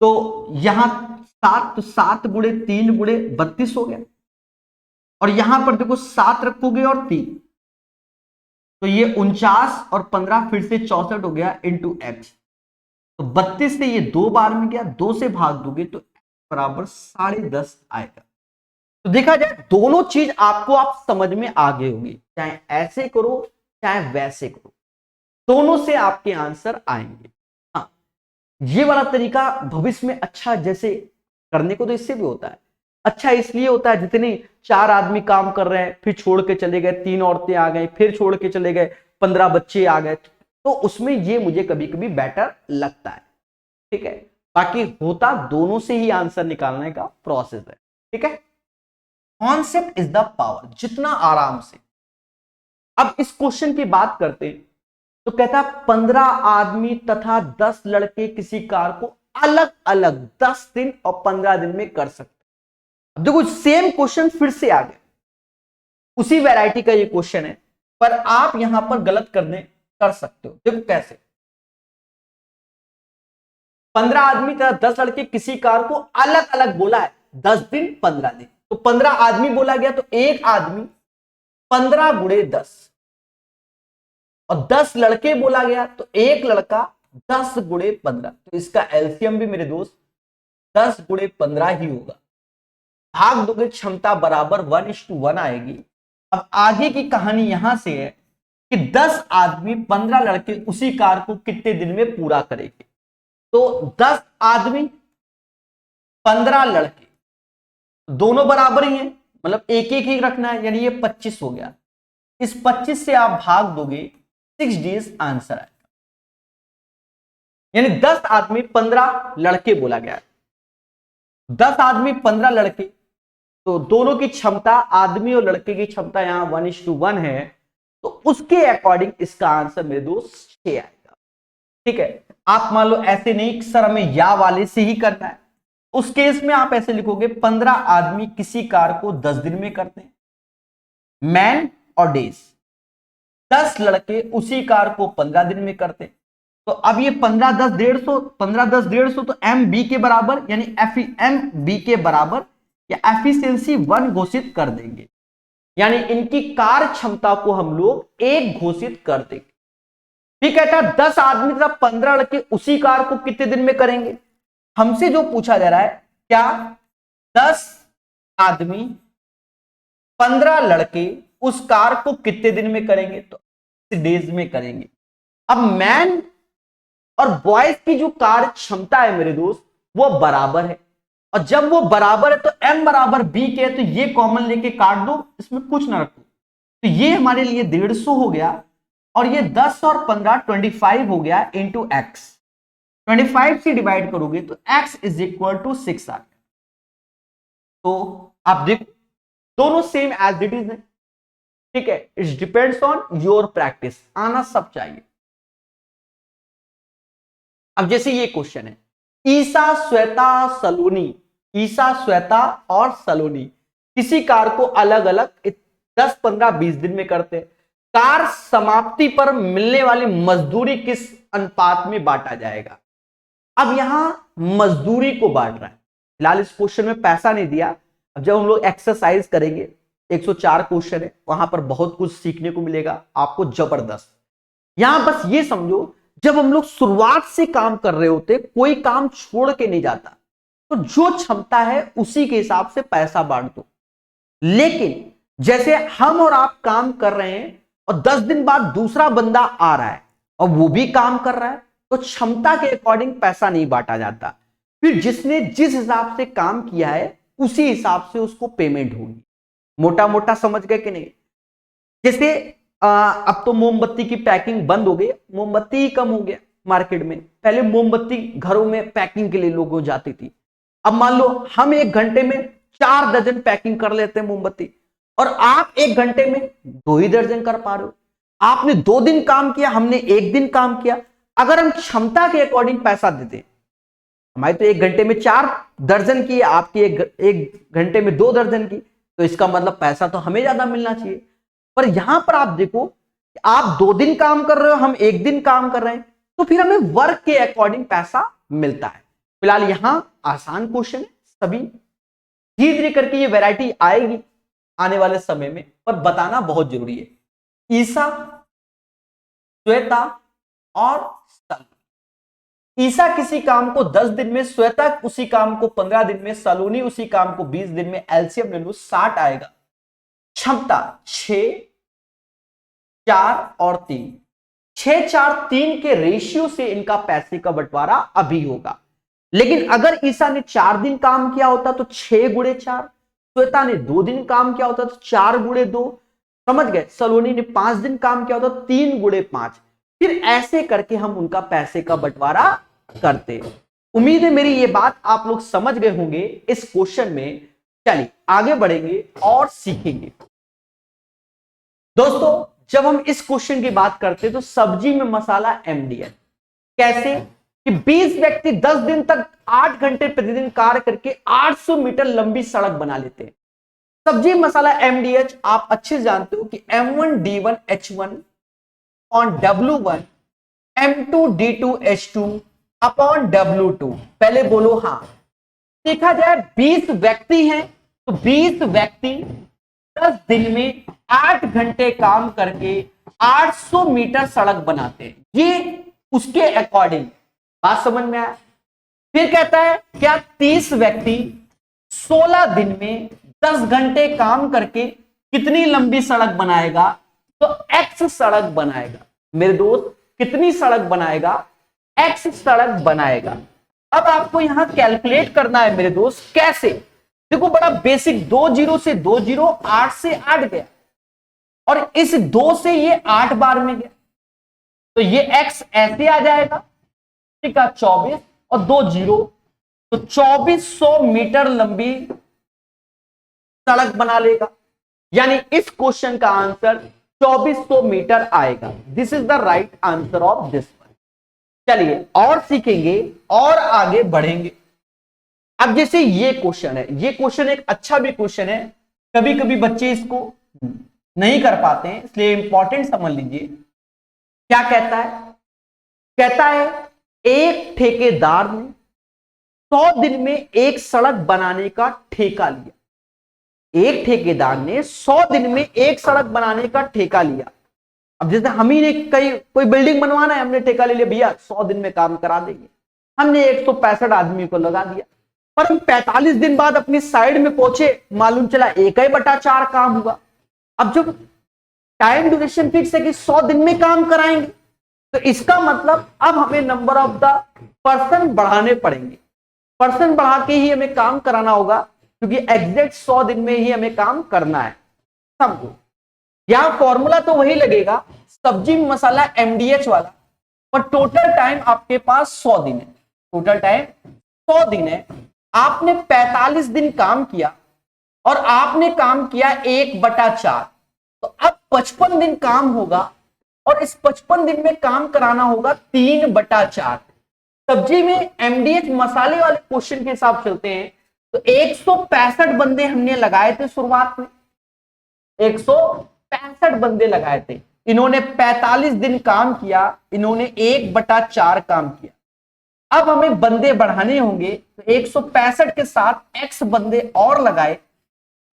तो यहां 7, तो 7 गुणे 3 गुणे 32 हो गया। और यहां पर देखो 7 रखोगे और 3, तो ये 49 और 15 फिर से 64 हो गया इंटू X। तो 32 से ये 2 बार में गया, 2 से भाग दोगे तो बराबर 10.5 आएगा। तो देखा जाए दोनों चीज आपको आप समझ में आ गए होंगे, चाहे ऐसे करो चाहे वैसे करो, दोनों से आपके आंसर आएंगे। हाँ, ये वाला तरीका भविष्य में अच्छा जैसे करने को तो इससे भी होता है, अच्छा इसलिए होता है जितने 4 आदमी काम कर रहे हैं फिर छोड़ के चले गए, 3 औरतें आ गई फिर छोड़ के चले गए, 15 बच्चे आ गए, तो उसमें ये मुझे कभी कभी बेटर लगता है। ठीक है, बाकी होता दोनों से ही आंसर निकालने का प्रोसेस है। ठीक है, कॉन्सेप्ट इज द पावर, जितना आराम से। अब इस क्वेश्चन की बात करते हैं तो कहता है 15 आदमी तथा 10 लड़के किसी कार को अलग अलग 10 दिन और 15 दिन में कर सकते। अब देखो सेम क्वेश्चन फिर से आ गया, उसी वैरायटी का ये क्वेश्चन है, पर आप यहां पर गलत कर सकते हो। देखो कैसे, 15 आदमी तथा 10 लड़के किसी कार को अलग अलग बोला है 10 दिन 15 दिन, तो 15 आदमी बोला गया तो एक आदमी 15 गुणे 10, और 10 लड़के बोला गया तो एक लड़का 10 गुणे 15, तो इसका एलसीएम भी मेरे दोस्त 10 गुणे 15 ही होगा। भाग दोगे क्षमता बराबर 1:1 आएगी। अब आगे की कहानी यहां से है कि 10 आदमी 15 लड़के उसी कार को कितने दिन में पूरा करेंगे। तो 10 आदमी 15 लड़के दोनों बराबर ही हैं, मतलब एक एक ही रखना है, यानी ये 25 हो गया। इस 25 से आप भाग दोगे 6 डेज आंसर आएगा। यानी 10 आदमी 15 लड़के बोला गया है, 10 आदमी 15 लड़के, तो दोनों की क्षमता आदमी और लड़के की क्षमता यहां 1:1 है, तो उसके अकॉर्डिंग इसका आंसर मेरे दोस्त 6 आएगा। ठीक है, आप मान लो ऐसे नहीं सर हमें या वाले से ही करना है, उस केस में आप ऐसे लिखोगे 15 आदमी किसी कार को 10 दिन में करते हैं, मैन और डेज, 10 लड़के उसी कार को 15 दिन में करते हैं। तो अब ये 15 10 150, 15 10 150 तो एम बी के बराबर, यानी एम बी के बराबर या एफिशिएंसी 1 घोषित कर देंगे, यानी इनकी कार क्षमता को हम लोग 1 घोषित कर देंगे। ठीक है, 10 आदमी तथा 15 लड़के उसी कार को कितने दिन में करेंगे, हमसे जो पूछा जा रहा है क्या 10 आदमी 15 लड़के उस कार को कितने दिन में करेंगे, तो डेज में करेंगे। अब मैन और बॉयज की जो कार्य क्षमता है मेरे दोस्त वो बराबर है, और जब वो बराबर है तो m बराबर b के है, तो ये कॉमन लेके काट दो, इसमें कुछ ना रखो, तो ये हमारे लिए 150 हो गया, और ये 10 और 15 25 हो गया इंटू एक्स, 25 से डिवाइड करोगे तो x इज इक्वल टू 6 आ गया। तो आप देखो दोनों सेम एज इट इज है। ठीक है, it's depends on your practice, आना सब चाहिए। अब जैसे ये क्वेश्चन है, ईसा श्वेता सलोनी, ईसा श्वेता और सलोनी किसी कार को अलग अलग 10 15 20 दिन में करते हैं, कार समाप्ति पर मिलने वाली मजदूरी किस अनुपात में बांटा जाएगा। अब यहां मजदूरी को बांट रहा है, फिलहाल इस क्वेश्चन में पैसा नहीं दिया। अब जब हम लोग एक्सरसाइज करेंगे 104 क्वेश्चन है, वहां पर बहुत कुछ सीखने को मिलेगा आपको जबरदस्त। यहां बस ये समझो जब हम लोग शुरुआत से काम कर रहे होते कोई काम छोड़ के नहीं जाता, तो जो क्षमता है उसी के हिसाब से पैसा बांट दो। लेकिन जैसे हम और आप काम कर रहे हैं और 10 दिन बाद दूसरा बंदा आ रहा है और वो भी काम कर रहा है, तो क्षमता के अकॉर्डिंग पैसा नहीं बांटा जाता, फिर जिसने जिस हिसाब से काम किया है उसी हिसाब से उसको पेमेंट होगी। मोटा मोटा समझ गए कि नहीं। जैसे अब तो मोमबत्ती की पैकिंग बंद हो गई, मोमबत्ती ही कम हो गया मार्केट में, पहले मोमबत्ती घरों में पैकिंग के लिए लोगों जाती थी। अब मान लो हम 1 घंटे में 4 दर्जन पैकिंग कर लेते हैं मोमबत्ती, और आप 1 घंटे में 2 ही दर्जन कर पा रहे हो। आपने 2 दिन काम किया, हमने 1 दिन काम किया। अगर हम क्षमता के अकॉर्डिंग पैसा देते, हमारी तो 1 घंटे में 4 दर्जन की, आपकी 1 घंटे में 2 दर्जन की, तो इसका मतलब पैसा तो हमें ज्यादा मिलना चाहिए। पर यहां पर आप देखो आप 2 दिन काम कर रहे हो, हम 1 दिन काम कर रहे हैं, तो फिर हमें वर्क के अकॉर्डिंग पैसा मिलता है। फिलहाल यहां आसान क्वेश्चन है, सभी धीरे धीरे करके ये वैरायटी आएगी आने वाले समय में, पर बताना बहुत जरूरी है। ईसा, श्वेता और सलोनी, ईसा किसी काम को 10 दिन में, श्वेता उसी काम को 15 दिन में, सलोनी उसी काम को 20 दिन में। एलसीएम ले लो 60 आएगा। क्षमता 6, 4 और 3, 6, 4, 3 के रेशियो से इनका पैसे का बंटवारा अभी होगा। लेकिन अगर ईसा ने 4 दिन काम किया होता तो 6 गुणे 4, श्वेता ने 2 दिन काम किया होता तो 4 गुणे 2, समझ गए। सलोनी ने 5 दिन काम किया होता 3 गुणे 5। फिर ऐसे करके हम उनका पैसे का बंटवारा करते। उम्मीद है मेरी ये बात आप लोग समझ गए होंगे इस क्वेश्चन में। चलिए आगे बढ़ेंगे और सीखेंगे। दोस्तों जब हम इस क्वेश्चन की बात करते तो सब्जी में मसाला एमडीएच कैसे कि 20 व्यक्ति 10 दिन तक 8 घंटे प्रतिदिन कार्य करके 800 मीटर लंबी सड़क बना लेते हैं। सब्जी मसाला एमडीएच आप अच्छे जानते हो कि M1D1H1 on W1 M2D2H2 upon W2। पहले बोलो हाँ। देखा जाए 20 व्यक्ति हैं तो 20 व्यक्ति 10 दिन में 8 घंटे काम करके 800 मीटर सड़क बनाते हैं। ये उसके अकॉर्डिंग बात समझ में आया। फिर कहता है क्या 30 व्यक्ति 16 दिन में 10 घंटे काम करके कितनी लंबी सड़क बनाएगा? तो X सड़क बनाएगा। मेरे दोस्त कितनी सड़क बनाएगा? X सड़क बनाएगा। अब आपको यहां कैलकुलेट करना है मेरे दोस्त। कैसे? देखो बड़ा बेसिक, 2 0 से 2 0, 8 से 8 गया और इस 2 से ये 8 बार में गया तो ये X ऐसे आ जाएगा, ठीक है, 24 और 2 0 तो 2400 मीटर लंबी सड़क बना लेगा। यानी इस क्वेश्चन का आंसर 2400 मीटर आएगा। This is the right answer of this one. चलिए और सीखेंगे और आगे बढ़ेंगे। अब जैसे ये क्वेश्चन है, ये क्वेश्चन एक अच्छा भी क्वेश्चन है। कभी कभी बच्चे इसको नहीं कर पाते हैं, इसलिए इंपॉर्टेंट समझ लीजिए। क्या कहता है? कहता है एक ठेकेदार ने 100 दिन में एक सड़क बनाने का ठेका लिया। एक ठेकेदार ने 100 दिन में एक सड़क बनाने का ठेका लिया। अब जैसे हम ही ने कोई बिल्डिंग बनवाना है, हमने ठेका ले लिया, भैया 100 दिन में काम करा देंगे। हमने 165 आदमी को लगा दिया, पर हम 45 दिन बाद अपनी साइड में पहुंचे, मालूम चला 1/4 काम हुआ। अब जब टाइम ड्यूरेशन फिक्स है कि 100 दिन में काम कराएंगे तो इसका मतलब अब हमें नंबर ऑफ द पर्सन बढ़ाने पड़ेंगे। पर्सन बढ़ा के ही हमें काम कराना होगा, क्योंकि एग्जैक्ट 100 दिन में ही हमें काम करना है। समझो यहां फॉर्मूला तो वही लगेगा, सब्जी मसाला एमडीएच वाला, पर टोटल टाइम आपके पास 100 दिन है। टोटल टाइम 100 दिन है। आपने 45 दिन काम किया और आपने काम किया 1/4, तो अब 55 दिन काम होगा और इस 55 दिन में काम कराना होगा 3/4। सब्जी में एमडीएच मसाले वाले क्वेश्चन के हिसाब चलते हैं तो 165 बंदे हमने लगाए थे शुरुआत में, 165 बंदे लगाए थे। इन्होंने 45 दिन काम किया, इन्होंने 1/4 काम किया। अब हमें बंदे बढ़ाने होंगे तो 165 के साथ एक्स बंदे और लगाए,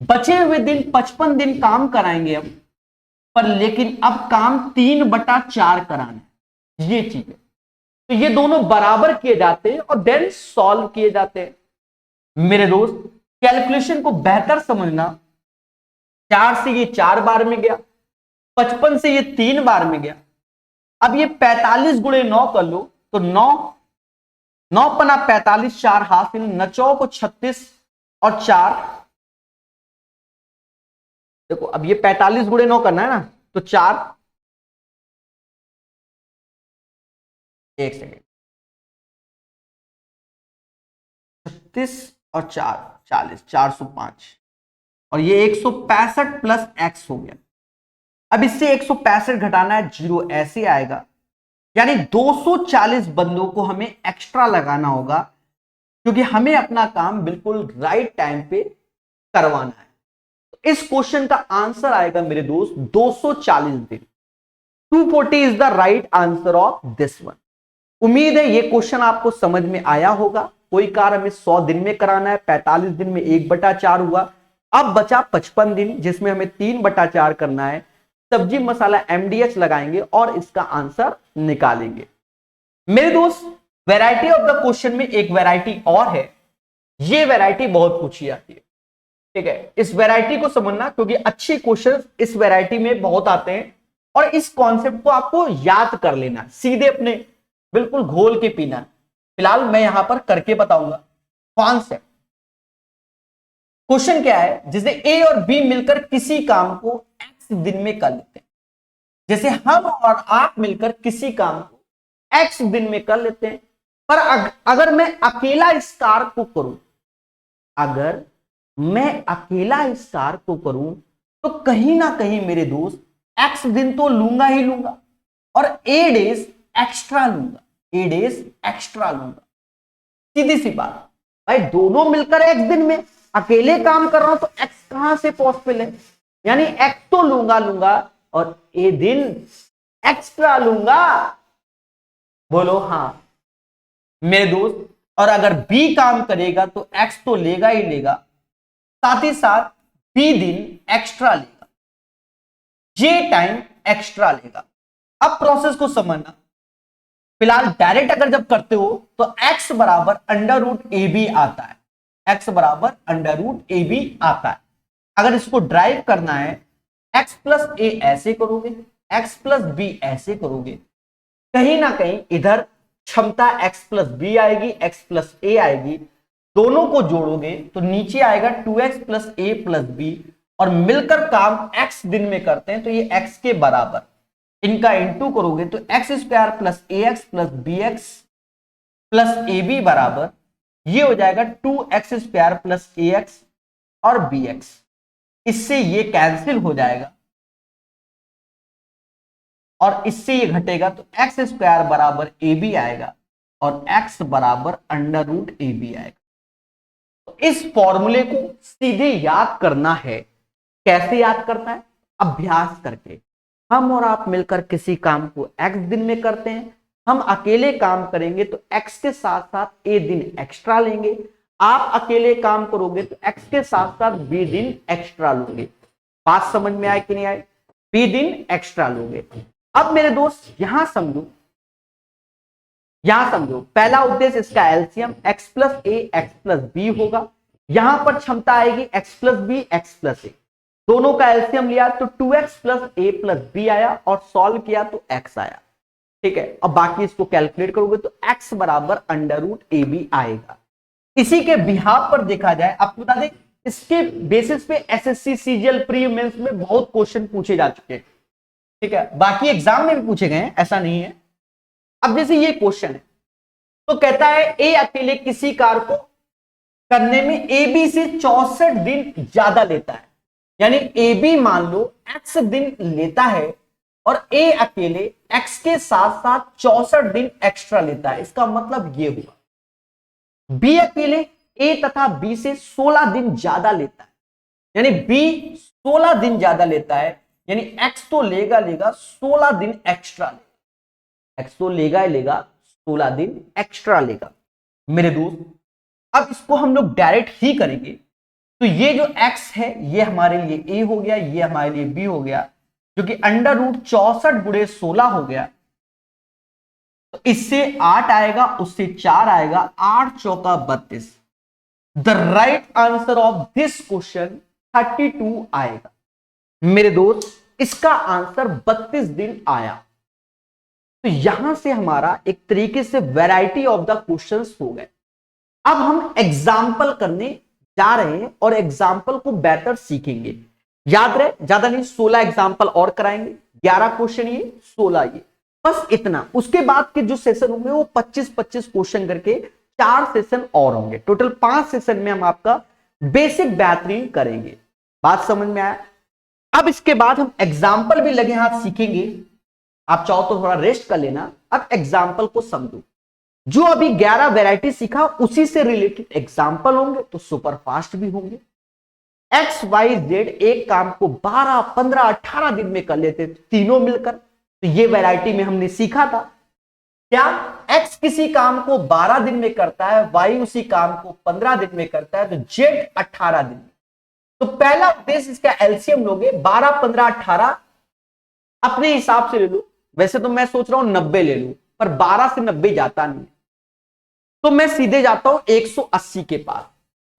बचे हुए दिन 55 दिन काम कराएंगे हम, पर लेकिन अब काम 3/4 कराना है। ये चीज है, तो ये दोनों बराबर किए जाते हैं और देन सॉल्व किए जाते हैं। मेरे दोस्त कैलकुलेशन को बेहतर समझना। 4 से ये 4 बार में गया, 55 से ये 3 बार में गया। अब ये 45 गुणे 9 कर लो तो 9 पना 45, 4 हासिल, 9 को 36 और 4। देखो अब ये 45 गुणे 9 करना है ना, तो 4, एक सेकेंड, 36 और 4 40, 405 और ये 165 प्लस एक्स हो गया। अब इससे 165 घटाना है, 0 ऐसे आएगा। यानी 240 बंदों को हमें एक्स्ट्रा लगाना होगा, क्योंकि हमें अपना काम बिल्कुल राइट टाइम पे करवाना है। तो इस क्वेश्चन का आंसर आएगा मेरे दोस्त 240 दिन। 240 is the right answer of this one. उम्मीद है ये क्वेश्चन आपको समझ में आया होगा। कोई कार्य हमें 100 दिन में कराना है, 45 दिन में 1/4 हुआ, अब बचा 55 दिन जिसमें हमें 3/4 करना है। सब्जी मसाला एमडीएच लगाएंगे और इसका आंसर निकालेंगे। मेरे दोस्त वैरायटी ऑफ द क्वेश्चन में एक वैरायटी और है, ये वैरायटी बहुत पूछी जाती है, ठीक है। इस वैरायटी को समझना, क्योंकि अच्छे क्वेश्चन इस वैरायटी में बहुत आते हैं और इस कॉन्सेप्ट को आपको याद कर लेना, सीधे अपने बिल्कुल घोल के पीना। फिलहाल मैं यहां पर करके बताऊंगा कॉन्सेप्ट। क्वेश्चन क्या है, जैसे ए और बी मिलकर किसी काम को एक्स दिन में कर लेते हैं। जैसे हम और आप मिलकर किसी काम को एक्स दिन में कर लेते हैं, पर अगर मैं अकेला इस कार्य को करूं, अगर मैं अकेला इस कार्य को करूं तो कहीं ना कहीं मेरे दोस्त एक्स दिन तो लूंगा ही लूंगा और ए डेज एक्स्ट्रा लूंगा, ए डेज एक्स्ट्रा लूंगा। सीधी सी बात भाई, दोनों मिलकर एक्स दिन में, अकेले काम कर रहा हूं तो एक्स कहां से पॉसिबल है, यानी एक्स तो लूंगा लूंगा और ए दिन एक्स्ट्रा लूंगा। बोलो हाँ मेरे दोस्त। और अगर बी काम करेगा तो एक्स तो लेगा ही लेगा, साथ ही साथ बी दिन एक्स्ट्रा लेगा, जे टाइम एक्स्ट्रा लेगा। अब प्रोसेस को समझना। फिलहाल डायरेक्ट अगर जब करते हो तो x बराबर अंडर रूट ए बी आता है, x बराबर अंडर रूट ए बी आता है। अगर इसको ड्राइव करना है, x प्लस ए ऐसे करोगे, x प्लस बी ऐसे करोगे, कहीं ना कहीं इधर क्षमता x प्लस बी आएगी, x प्लस ए आएगी, दोनों को जोड़ोगे तो नीचे आएगा 2x प्लस ए प्लस बी, और मिलकर काम x दिन में करते हैं तो ये x के बराबर, इनका इंटू करोगे तो x square plus A x plus B x plus a b बराबर ये हो जाएगा 2x स्क्वायर प्लस ए एक्स और बी एक्स। इससे ये कैंसिल हो जाएगा और इससे ये घटेगा तो एक्स स्क्वायर बराबर ए बी आएगा और एक्स बराबर अंडर रूट ए बी आएगा। तो इस फॉर्मूले को सीधे याद करना है। कैसे याद करना है? अभ्यास करके। हम और आप मिलकर किसी काम को x दिन में करते हैं, हम अकेले काम करेंगे तो x के साथ साथ a दिन एक्स्ट्रा लेंगे, आप अकेले काम करोगे तो x के साथ साथ b दिन एक्स्ट्रा लोगे। बात समझ में आए कि नहीं आए? b दिन एक्स्ट्रा लोगे। अब मेरे दोस्त यहां समझो, पहला उद्देश्य इसका एलसीएम x प्लस ए एक्स प्लस बी होगा। यहां पर क्षमता आएगी x plus B x plus A, दोनों का एलसीएम लिया तो 2x प्लस ए प्लस बी आया और सॉल्व किया तो x आया। ठीक है, अब बाकी इसको कैलकुलेट करोगे तो x बराबर अंडर रूट ए बी आएगा। इसी के बिहाफ पर देखा जाए, आपको बता दें इसके बेसिस पे एसएससी सीजीएल प्री मेंस में बहुत क्वेश्चन पूछे जा चुके हैं। ठीक है, बाकी एग्जाम में भी पूछे गए हैं, ऐसा नहीं है। अब जैसे ये क्वेश्चन है तो कहता है ए अकेले किसी कार्य को करने में ए बी से 64 दिन ज्यादा लेता है, यानी ए बी मान लो x दिन लेता है और a अकेले x के साथ साथ 64 दिन एक्स्ट्रा लेता है। इसका मतलब ये हुआ b अकेले a तथा b से 16 दिन ज्यादा लेता है, यानी b 16 दिन ज्यादा लेता है, यानी x तो लेगा 16 दिन एक्स्ट्रा लेगा, x तो लेगा ही लेगा 16 दिन एक्स्ट्रा लेगा। मेरे दोस्त अब इसको हम लोग डायरेक्ट ही करेंगे तो ये जो x है ये हमारे लिए a हो गया, ये हमारे लिए b हो गया, जो कि अंडर रूट 64 गुणे 16 हो गया। तो इससे 8 आएगा, उससे 4 आएगा, 8 चौका 32। The right answer of this question 32 आएगा। मेरे दोस्त इसका आंसर 32 दिन आया। तो यहां से हमारा एक तरीके से वैरायटी ऑफ द क्वेश्चंस हो गए। अब हम एग्जाम्पल करने जा रहे हैं और एग्जाम्पल को बेटर सीखेंगे। याद रहे, ज्यादा नहीं, 16 एग्जाम्पल और कराएंगे, 11 क्वेश्चन ये, 16 ये, बस इतना। उसके बाद के जो सेशन होंगे वो 25-25 क्वेश्चन करके 4 सेशन और होंगे। टोटल 5 सेशन में हम आपका बेसिक बेहतरीन करेंगे। बात समझ में आया? अब इसके बाद हम एग्जाम्पल भी लगे हाथ सीखेंगे। आप चाहो तो थोड़ा रेस्ट कर लेना, अब एग्जाम्पल को समझो। जो अभी 11 वैरायटी सीखा उसी से रिलेटेड एग्जाम्पल होंगे तो सुपर फास्ट भी होंगे। एक्स वाई जेड एक काम को 12, 15, 18 दिन में कर लेते तीनों मिलकर, तो ये वैरायटी में हमने सीखा था क्या एक्स किसी काम को 12 दिन में करता है, वाई उसी काम को 15 दिन में करता है, तो जेड 18 दिन में। तो पहला उद्देश्य इसका एलसीएम लोगे, 12, 15, 18 अपने हिसाब से ले लो। वैसे तो मैं सोच रहा हूं 90 ले लूं, पर 12 से 90 जाता नहीं, तो मैं सीधे जाता हूं 180 के पास,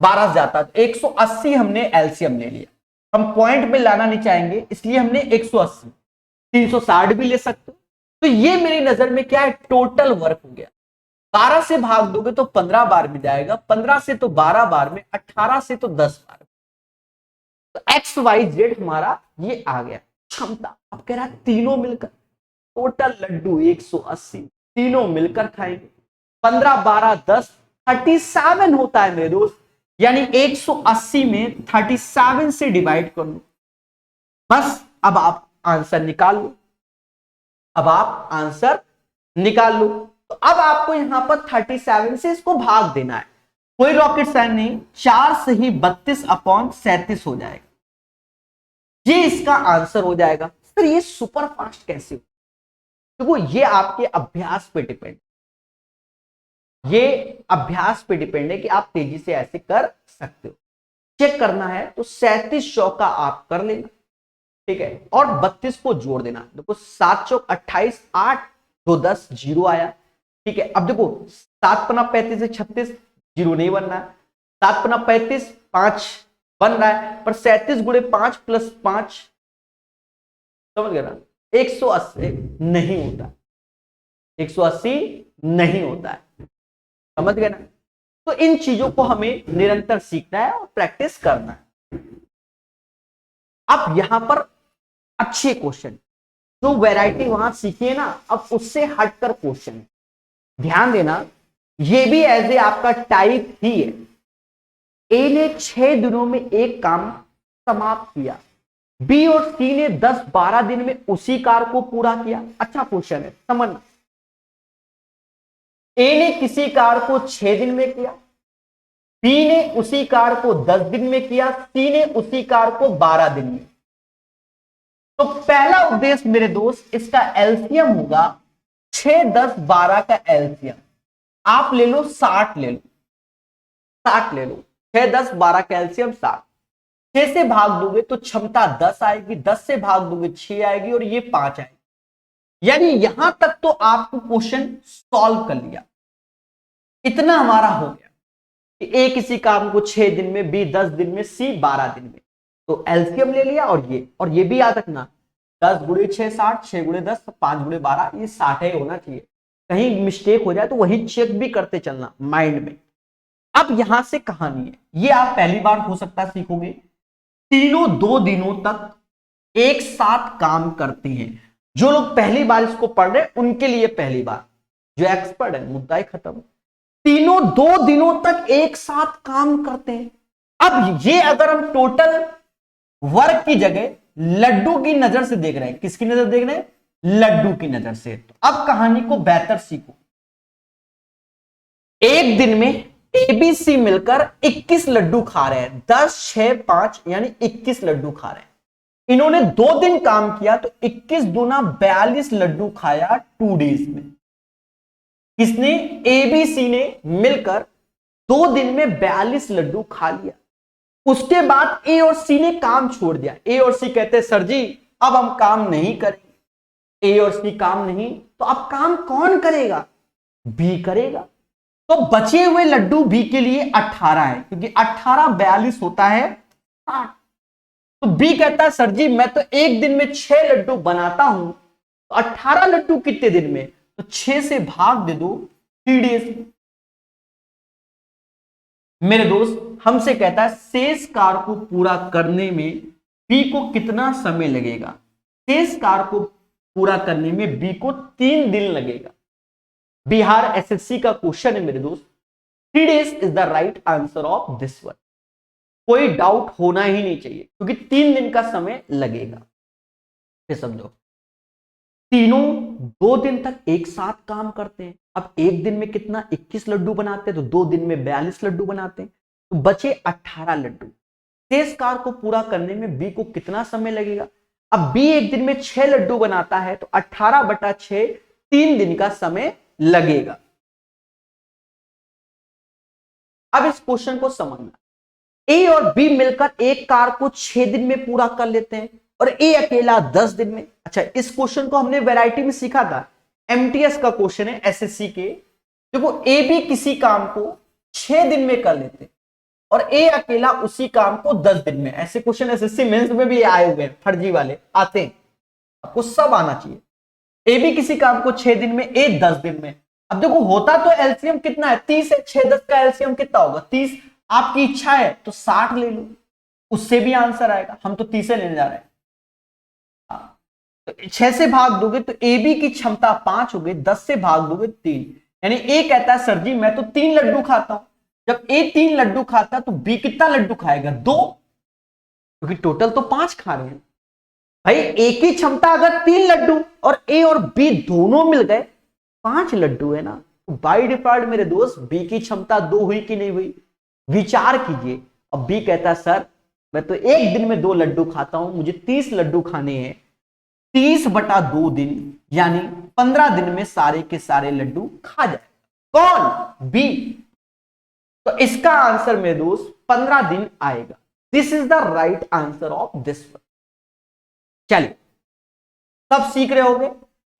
12 से जाता है 180 हमने एलसीएम ले लिया, हम पॉइंट में लाना नहीं चाहेंगे इसलिए हमने 180, 360 भी ले सकते हो। तो ये मेरी नजर में क्या है, टोटल वर्क हो गया। 12 से भाग दोगे तो 15 बार में जाएगा, 15 से तो 12 बार में, 18 से तो 10 बार में। तो एक्स वाई जेड हमारा ये आ गया क्षमता। अब कह रहा है तीनों मिलकर टोटल लड्डू 180 तीनों मिलकर खाएंगे, 15 12 10 37 होता है मेरे दोस्त, यानी 180 में 37 से डिवाइड कर लो, बस अब आप आंसर निकाल लो। अब आप आंसर निकाल लो। तो अब आपको यहां पर 37 से इसको भाग देना है, कोई रॉकेट साइंस नहीं, 4 से ही 32/37 हो जाएगा, ये इसका आंसर हो जाएगा। सर ये सुपर फास्ट कैसे हो? देखो ये आपके अभ्यास पे डिपेंड, ये अभ्यास पे डिपेंड है कि आप तेजी से ऐसे कर सकते हो। चेक करना है तो 37 चौका आप कर लेना, ठीक है, और 32 को जोड़ देना। देखो 7 चौक 28, 8 2 10 0 आया, ठीक है। अब देखो 7 पन्ना 35 से 36, 0 नहीं बन रहा है, 7 पन्ना 35 5 बन रहा है, पर 37 गुणे 5 प्लस 5 समझ गए ना, 180 नहीं होता, 180 नहीं होता है, समझ गए ना। तो इन चीजों को हमें निरंतर सीखना है और प्रैक्टिस करना है। अब यहां पर अच्छे क्वेश्चन, जो वैरायटी वहां सीखी है ना, अब उससे हटकर क्वेश्चन ध्यान देना, ये भी एज ए आपका टाइप ही है। ए ने 6 दिनों में एक काम समाप्त किया, बी और सी ने 10-12 दिन में उसी कार्य को पूरा किया। अच्छा क्वेश्चन है, समझना। ए ने किसी कार्य को 6 दिन में किया, बी ने उसी कार्य को 10 दिन में किया, सी ने उसी कार्य को 12 दिन में। तो पहला उद्देश्य मेरे दोस्त, इसका एलसीएम होगा 6 10 12 का एलसीएम आप ले लो 60 ले लो, 60 ले लो, 6 10 12 का एलसीएम 60। 6 से भाग दोगे तो क्षमता 10 आएगी, 10 से भाग दोगे 6 आएगी और ये 5 आएगी। यानी यहां तक तो आपको क्वेश्चन सॉल्व कर लिया, इतना हमारा हो गया कि ए किसी काम को 6 दिन में, बी 10 दिन में, सी 12 दिन में। तो एलसीएम ले लिया, और ये भी याद रखना 10 गुणे 6 60, 6 गुणे 10 5 गुणे 12, ये 60 ही होना चाहिए। कहीं मिस्टेक हो जाए तो वही चेक भी करते चलना माइंड में। अब यहां से कहानी है, ये आप पहली बार हो सकता है सीखोगे। तीनों 2 दिनों तक एक साथ काम करते हैं। जो लोग पहली बार इसको पढ़ रहे हैं उनके लिए पहली बार, जो एक्सपर्ट है मुद्दा ही खत्म। तीनों 2 दिनों तक एक साथ काम करते हैं। अब ये अगर हम टोटल वर्क की जगह लड्डू की नजर से देख रहे हैं, किसकी नजर देख रहे हैं, लड्डू की नजर से, तो अब कहानी को बेहतर सीखो। एक दिन में एबीसी मिलकर 21 लड्डू खा रहे हैं, 10 6 5 यानी 21 लड्डू खा रहे हैं। इन्होंने 2 दिन काम किया तो 21 दूना 42 लड्डू खाया 2 डेज में। किसने, एबीसी ने मिलकर 2 दिन में 42 लड्डू खा लिया। उसके बाद ए और सी ने काम छोड़ दिया। ए और सी कहते हैं सर जी अब हम काम नहीं करेंगे। ए और सी काम नहीं, तो अब काम कौन करेगा, बी करेगा। तो बचे हुए लड्डू बी के लिए 18 है, क्योंकि 18 42 होता है 60। तो बी कहता है सर जी मैं तो एक दिन में 6 लड्डू बनाता हूं, तो 18 लड्डू कितने दिन में, तो 6 से भाग दे दो 3 डेज में। मेरे दोस्त हमसे कहता है शेष कार्य को पूरा करने में बी को कितना समय लगेगा। शेष कार्य को पूरा करने में बी को 3 दिन लगेगा। बिहार एसएससी का क्वेश्चन है मेरे दोस्त, 3 days is the right answer of this one. कोई डाउट होना ही नहीं चाहिए, क्योंकि 3 दिन का समय लगेगा। फिर समझो, तीनों 2 दिन तक एक साथ काम करते हैं। अब एक दिन में कितना, 21 लड्डू बनाते हैं, तो 2 दिन में 42 लड्डू बनाते हैं, तो बचे 18 लड्डू। शेष कार्य को पूरा करने में बी को कितना समय लगेगा। अब बी एक दिन में 6 लड्डू बनाता है, तो 18/6 3 दिन का समय लगेगा। अब इस क्वेश्चन को समझना, ए और बी मिलकर एक कार्य को 6 दिन में पूरा कर लेते हैं और ए अकेला 10 दिन में। अच्छा, इस क्वेश्चन को हमने वैरायटी में सीखा था, एमटीएस का क्वेश्चन है एसएससी के देखो ए भी किसी काम को 6 दिन में कर लेते और ए अकेला उसी काम को 10 दिन में। ऐसे क्वेश्चन एसएससी मेंस में भी आए हुए हैं, फर्जी वाले आते हैं, आपको सब आना चाहिए। ए भी किसी काम को 6 दिन में, ए 10 दिन में। अब देखो होता तो एलसीएम कितना है, 30 है, 6 10 का एलसीएम कितना होगा 30। आपकी इच्छा है तो 60 ले लो, उससे भी आंसर आएगा। हम तो 30 लेने जा रहे हैं। तो 6 से भाग दोगे तो ए बी की क्षमता 5 हो गई, 10 से भाग दोगे 3। यानी ए कहता है सर जी मैं तो 3 लड्डू खाता हूं। जब ए 3 लड्डू खाता है तो बी कितना लड्डू खाएगा 2, क्योंकि टोटल तो 5 खा रहे हैं भाई। ए की क्षमता अगर 3 लड्डू और ए और बी दोनों मिल गए 5 लड्डू है ना, तो बाई डिफॉल्ट मेरे दोस्त बी की क्षमता 2 हुई कि नहीं हुई। विचार कीजिए। अब बी कहता है सर मैं तो एक दिन में 2 लड्डू खाता हूं, मुझे 30 लड्डू खाने हैं, 30/2 दिन यानी 15 दिन में सारे के सारे लड्डू खा जाए। कौन? बी। तो इसका आंसर मेरे दोस्त 15 दिन आएगा। This is the right answer of this one. चलिए सब सीख रहे होंगे,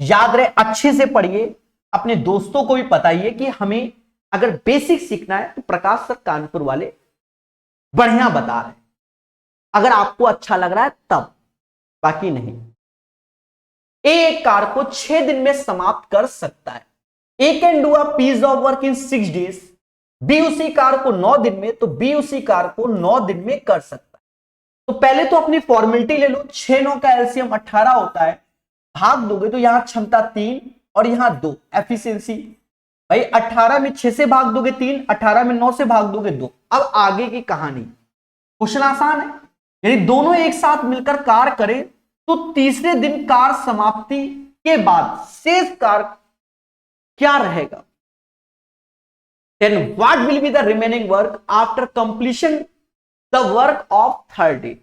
याद रहे, अच्छे से पढ़िए, अपने दोस्तों को भी बताइए कि हमें अगर बेसिक सीखना है तो प्रकाश सर कानपुर वाले बढ़िया बता रहे हैं, अगर आपको अच्छा लग रहा है तब, बाकी नहीं। ए एक कार को 6 दिन में समाप्त कर सकता है। A can do a piece of work in 6 days. B उसी कार को 9 दिन में, तो बी उसी कार को 9 दिन में कर सकता है। तो पहले तो अपनी फॉर्मेलिटी ले लो, 6 9 का एलसीएम 18 होता है, भाग दोगे तो यहां क्षमता 3 और यहां 2, एफिशिएंसी भाई 18 में 6 से भाग दोगे 3, 18 में 9 से भाग दोगे 2। अब आगे की कहानी, क्वेश्चन आसान है, यदि दोनों एक साथ मिलकर कार करें तो तीसरे दिन कार समाप्ति के बाद शेष कार क्या रहेगा। Then what will be the remaining work after completion the work of third day।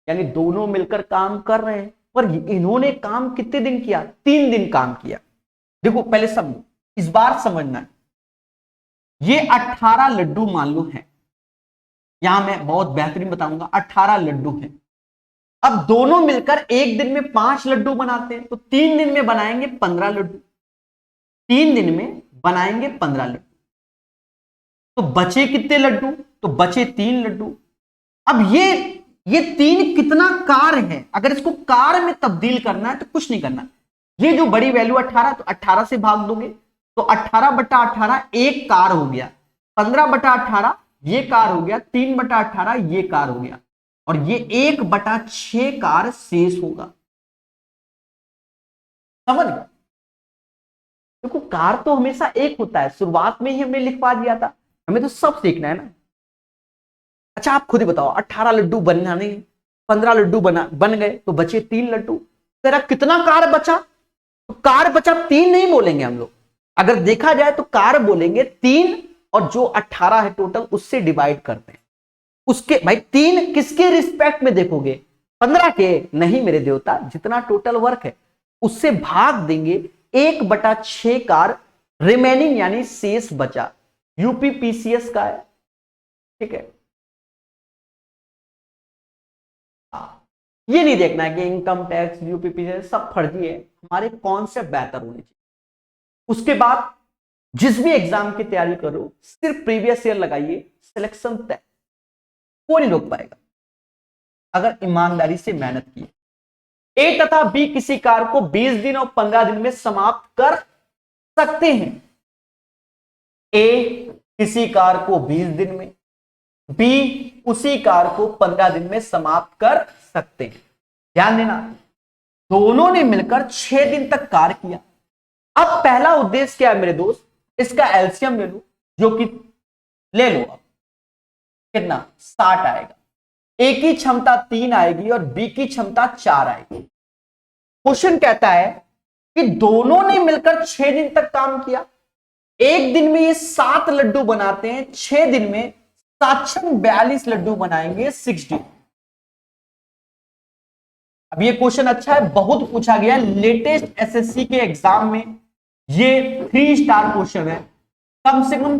यानी दोनों मिलकर काम कर रहे हैं, पर इन्होंने काम कितने दिन किया, 3 दिन काम किया। देखो पहले समझो, इस बार समझना है, ये 18 लड्डू मान लो है, यहां मैं बहुत बेहतरीन बताऊंगा, 18 लड्डू है। अब दोनों मिलकर एक दिन में 5 लड्डू बनाते हैं, तो 3 दिन में बनाएंगे 15 लड्डू, 3 दिन में बनाएंगे 15 लड्डू। तो बचे कितने लड्डू, तो बचे 3 लड्डू। अब ये 3 कितना कार है, अगर इसको कार में तब्दील करना है तो कुछ नहीं करना, ये जो बड़ी वैल्यू 18, तो 18 से भाग दोगे तो 18/18 एक कार हो गया, 15/18 ये कार हो गया, 3/18 ये कार हो गया, और ये 1/6 कार शेष होगा। समझ गए? देखो कार तो हमेशा एक होता है, शुरुआत में ही हमने लिखवा दिया था, हमें तो सब सीखना है ना। अच्छा आप खुद ही बताओ, 18 लड्डू बनाने, 15 लड्डू बन गए तो बचे 3 लड्डू, तेरा कितना कार बचा, तो कार बचा 3 नहीं बोलेंगे हम लोग, अगर देखा जाए तो कार बोलेंगे 3 और जो 18 है टोटल उससे डिवाइड करते हैं। उसके भाई 3 किसके रिस्पेक्ट में देखोगे, 15 के नहीं मेरे देवता, जितना टोटल वर्क है उससे भाग देंगे, 1/6 कार रिमेनिंग यानी शेष बचा, यूपीपीसीएस का है, ठीक है। ये नहीं देखना है कि इनकम टैक्स यूपीपीसीएस सब फर्जी है, हमारे कॉन्सेप्ट बेहतर होने चाहिए। उसके बाद जिस भी एग्जाम की तैयारी करो सिर्फ प्रीवियस ईयर लगाइए, सिलेक्शन तय, कोई नहीं रोक पाएगा अगर ईमानदारी से मेहनत की। ए तथा बी किसी कार को 20 दिन और 15 दिन में समाप्त कर सकते हैं। ए किसी कार को 20 दिन में, बी उसी कार को 15 दिन में समाप्त कर सकते हैं। ध्यान देना, दोनों ने मिलकर 6 दिन तक कार्य किया। अब पहला उद्देश्य क्या है मेरे दोस्त, इसका एलसीएम ले लो, जो कि ले लो अब कितना 60 आएगा। ए की क्षमता 3 आएगी और बी की क्षमता 4 आएगी। क्वेश्चन कहता है कि दोनों ने मिलकर 6 दिन तक काम किया, एक दिन में ये 7 लड्डू बनाते हैं, 6 दिन में 742 लड्डू बनाएंगे 60। अब ये क्वेश्चन अच्छा है, बहुत पूछा गया लेटेस्ट एसएससी के एग्जाम में, ये 3 स्टार क्वेश्चन है, कम से कम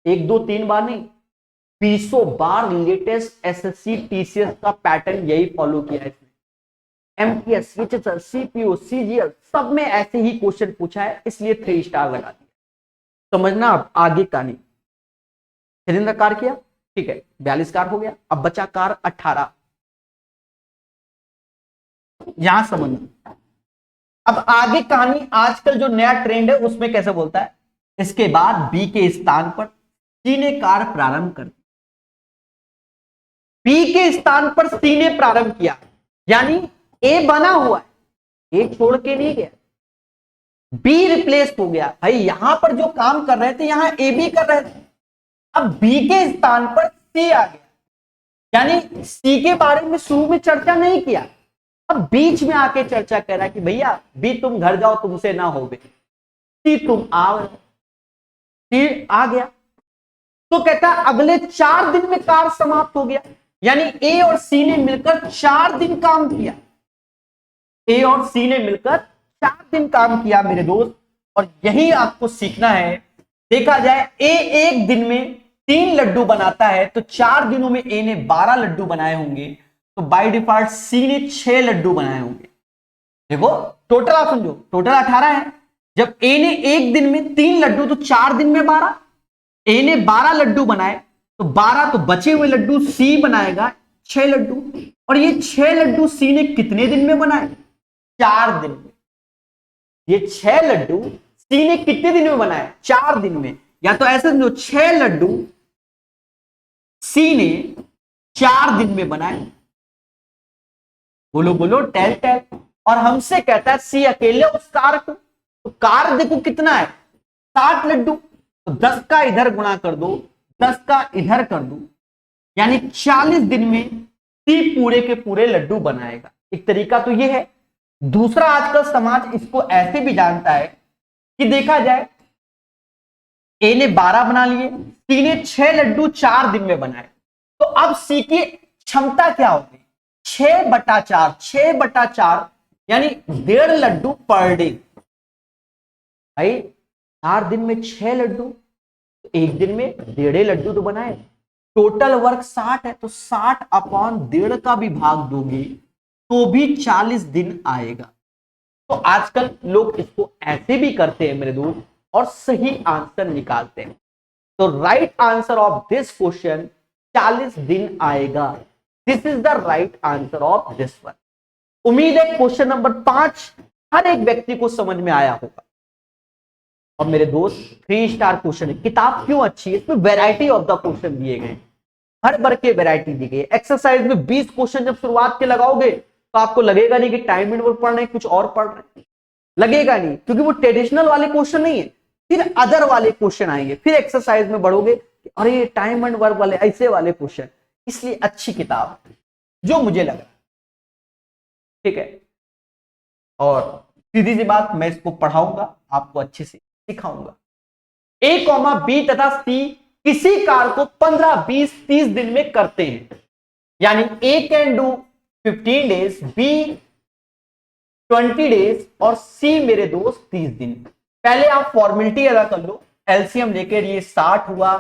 1 2 3 बार नहीं 20 बार लेटेस्ट एसएससी टीसीएस का पैटर्न यही फॉलो किया है। एमटीएस, सीपीओ, सीजीएल सब में ऐसे ही क्वेश्चन पूछा है, इसलिए 3 स्टार लगा दिया। समझना। अब आगे कहानी, सिलेंडर कार किया, ठीक है, 42 कार हो गया। अब बचा कार 18, यहां समझना। अब आगे कहानी, आजकल जो नया ट्रेंड है उसमें कैसे बोलता है, इसके बाद बी के स्थान पर सी ने कार प्रारंभ कर दी। बी के स्थान पर सी ने प्रारंभ किया, यानी ए बना हुआ है, ए छोड़ के नहीं गया, बी रिप्लेस हो गया। भाई यहां पर जो काम कर रहे थे यहां ए बी कर रहे थे, अब बी के स्थान पर सी आ गया, यानी सी के बारे में शुरू में चर्चा नहीं किया, अब बीच में आके चर्चा कर रहा है कि भैया बी तुम घर जाओ, तुमसे ना हो बे, सी तुम आओ, सी आ गया। तो कहता है अगले 4 दिन में कार्य समाप्त हो गया, यानी ए और सी ने मिलकर 4 दिन काम किया, ए और सी ने मिलकर 4 दिन काम किया मेरे दोस्त। और यही आपको सीखना है। देखा जाए ए एक दिन में 3 लड्डू बनाता है, तो 4 दिनों में ए ने 12 लड्डू बनाए होंगे, तो बाय डिफॉल्ट सी ने 6 लड्डू बनाए होंगे। देखो टोटल आप समझो, टोटल 18 है। जब ए ने एक दिन में 3 लड्डू, तो 4 दिन में 12, ए ने 12 लड्डू बनाए, तो 12, तो बचे हुए लड्डू सी बनाएगा 6 लड्डू। और ये 6 लड्डू सी ने कितने दिन में बनाए, 4 दिन में। ये 6 लड्डू सी ने कितने दिन में बनाए, 4 दिन में। या तो ऐसे समझो 6 लड्डू सी ने 4 दिन में बनाए। बोलो बोलो, टेल टेल। और हमसे कहता है सी अकेले उस कार को, तो कार देखो कितना है, 60 लड्डू, तो 10 का इधर गुणा कर दो, 10 का इधर कर दो, यानी 40 दिन में सी पूरे के पूरे लड्डू बनाएगा। एक तरीका तो यह है। दूसरा, आजकल समाज इसको ऐसे भी जानता है कि देखा जाए ए ने 12 बना लिए, सी ने 6 लड्डू 4 दिन में बनाए, तो अब सी की क्षमता क्या होगी, 6/4, 6/4, यानी 1.5 लड्डू पर डे। भाई 4 दिन में 6 लड्डू, तो एक दिन में 1.5 लड्डू तो बनाए। टोटल वर्क 60 है, तो 60/1.5 का भी भाग दोगे तो भी 40 दिन आएगा। तो आजकल लोग इसको ऐसे भी करते हैं मेरे दोस्त, और सही आंसर निकालते हैं। तो right answer of this question 40 दिन आएगा। This is the right answer of this one. उम्मीद है क्वेश्चन नंबर 5 हर एक व्यक्ति को समझ में आया होगा। और मेरे दोस्त 3 स्टार क्वेश्चन है। किताब क्यों अच्छी है, इसमें वैरायटी ऑफ द क्वेश्चन दिए गए, हर भर के वैरायटी दी गई। एक्सरसाइज में 20 क्वेश्चन जब शुरुआत के लगाओगे तो आपको लगेगा नहीं कि टाइम एंड वर्क पढ़ रहे हैं, कुछ और पढ़ रहे हैं, लगेगा नहीं, क्योंकि वो ट्रेडिशनल वाले क्वेश्चन नहीं है। फिर अदर वाले क्वेश्चन आएंगे, फिर एक्सरसाइज में बढ़ोगे, अरे टाइम एंड वर्क वाले, ऐसे वाले क्वेश्चन। इसलिए अच्छी किताब जो मुझे लगा, ठीक है। और सीधी सी बात, मैं इसको पढ़ाऊंगा, आपको अच्छे से सिखाऊंगा। A, B तथा C किसी कार को 15, 20, 30 दिन में करते हैं, यानी A can do 15 days, B 20 days और C मेरे दोस्त 30 दिन। पहले आप फॉर्मेलिटी अदा कर लो, एलसीएम लेकर ये 60 हुआ,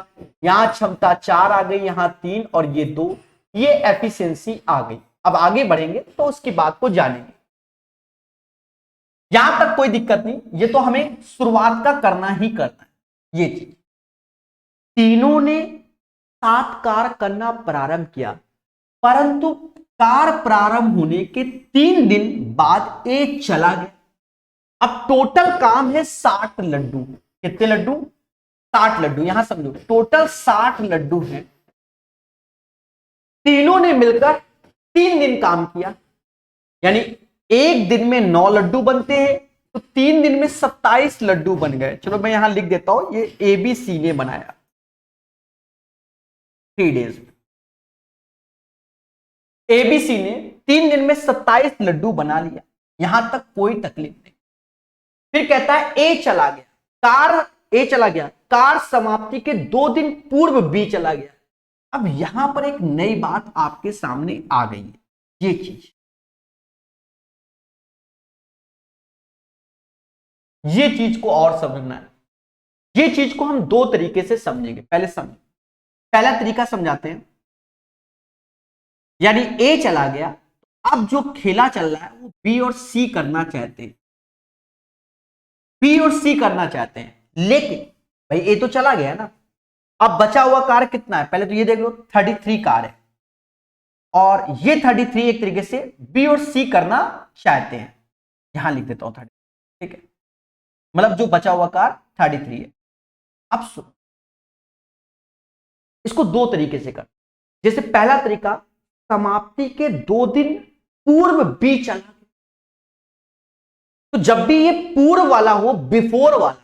यहां क्षमता 4 आ गई, यहां 3 और ये 2, ये एफिशिएंसी आ गई। अब आगे बढ़ेंगे तो उसकी बात को जानेंगे। यहां तक कोई दिक्कत नहीं, ये तो हमें शुरुआत का करना ही करना है। ये चीज तीनों ने 7 कार करना प्रारंभ किया, परंतु कार प्रारंभ होने के 3 दिन बाद ए चला गया। अब टोटल काम है 60 लड्डू। कितने लड्डू, 60 लड्डू। यहां समझो टोटल 60 लड्डू हैं। तीनों ने मिलकर 3 दिन काम किया, यानी एक दिन में 9 लड्डू बनते हैं, तो 3 दिन में 27 लड्डू बन गए। चलो मैं यहां लिख देता हूं, ये ABC ने बनाया 3 डेज में। ABC ने 3 दिन में 27 लड्डू बना लिया, यहां तक कोई तकलीफ नहीं। फिर कहता है ए चला गया, ए चला गया, कार समाप्ति के 2 दिन पूर्व बी चला गया। अब यहां पर एक नई बात आपके सामने आ गई है, ये चीज को और समझना है। ये चीज को हम 2 तरीके से समझेंगे। पहले समझ, पहला तरीका समझाते हैं, यानी ए चला गया, अब जो खेला चल रहा है वो बी और सी करना चाहते हैं, बी और सी करना चाहते हैं, लेकिन भाई ए तो चला गया ना, अब बचा हुआ कार्य कितना है, पहले तो ये देख लो 33 कार्य है, और ये 33 एक तरीके से बी और सी करना चाहते हैं, यहां लिख देता हूं 30, ठीक है, मतलब जो बचा हुआ कार्य 33 है। अब सुनो, इसको दो तरीके से कर, जैसे पहला तरीका, समाप्ति के 2 दिन पूर्व बी चला, तो जब भी ये पूर्व वाला हो, बिफोर वाला,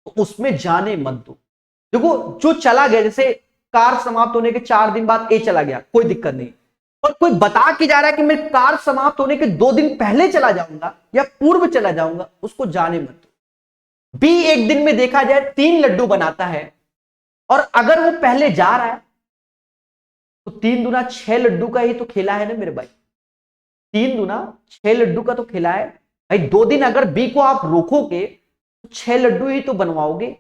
तो उसमें जाने मत दो। देखो जो चला गया, जैसे कार समाप्त होने के 4 दिन बाद ए चला गया, कोई दिक्कत नहीं, और कोई बता के जा रहा है कि मैं कार समाप्त होने के 2 दिन पहले चला जाऊंगा या पूर्व चला जाऊंगा, उसको जाने मत दो। बी एक दिन में देखा जाए 3 लड्डू बनाता है, और अगर वो पहले जा रहा है तो 3 दूना 6 लड्डू का ही तो खेला है ना मेरे भाई, 3 दूना 6 लड्डू का तो खेला है भाई। 2 दिन अगर बी को आप रोकोगे तो 6 लड्डू ही तो बनवाओगे।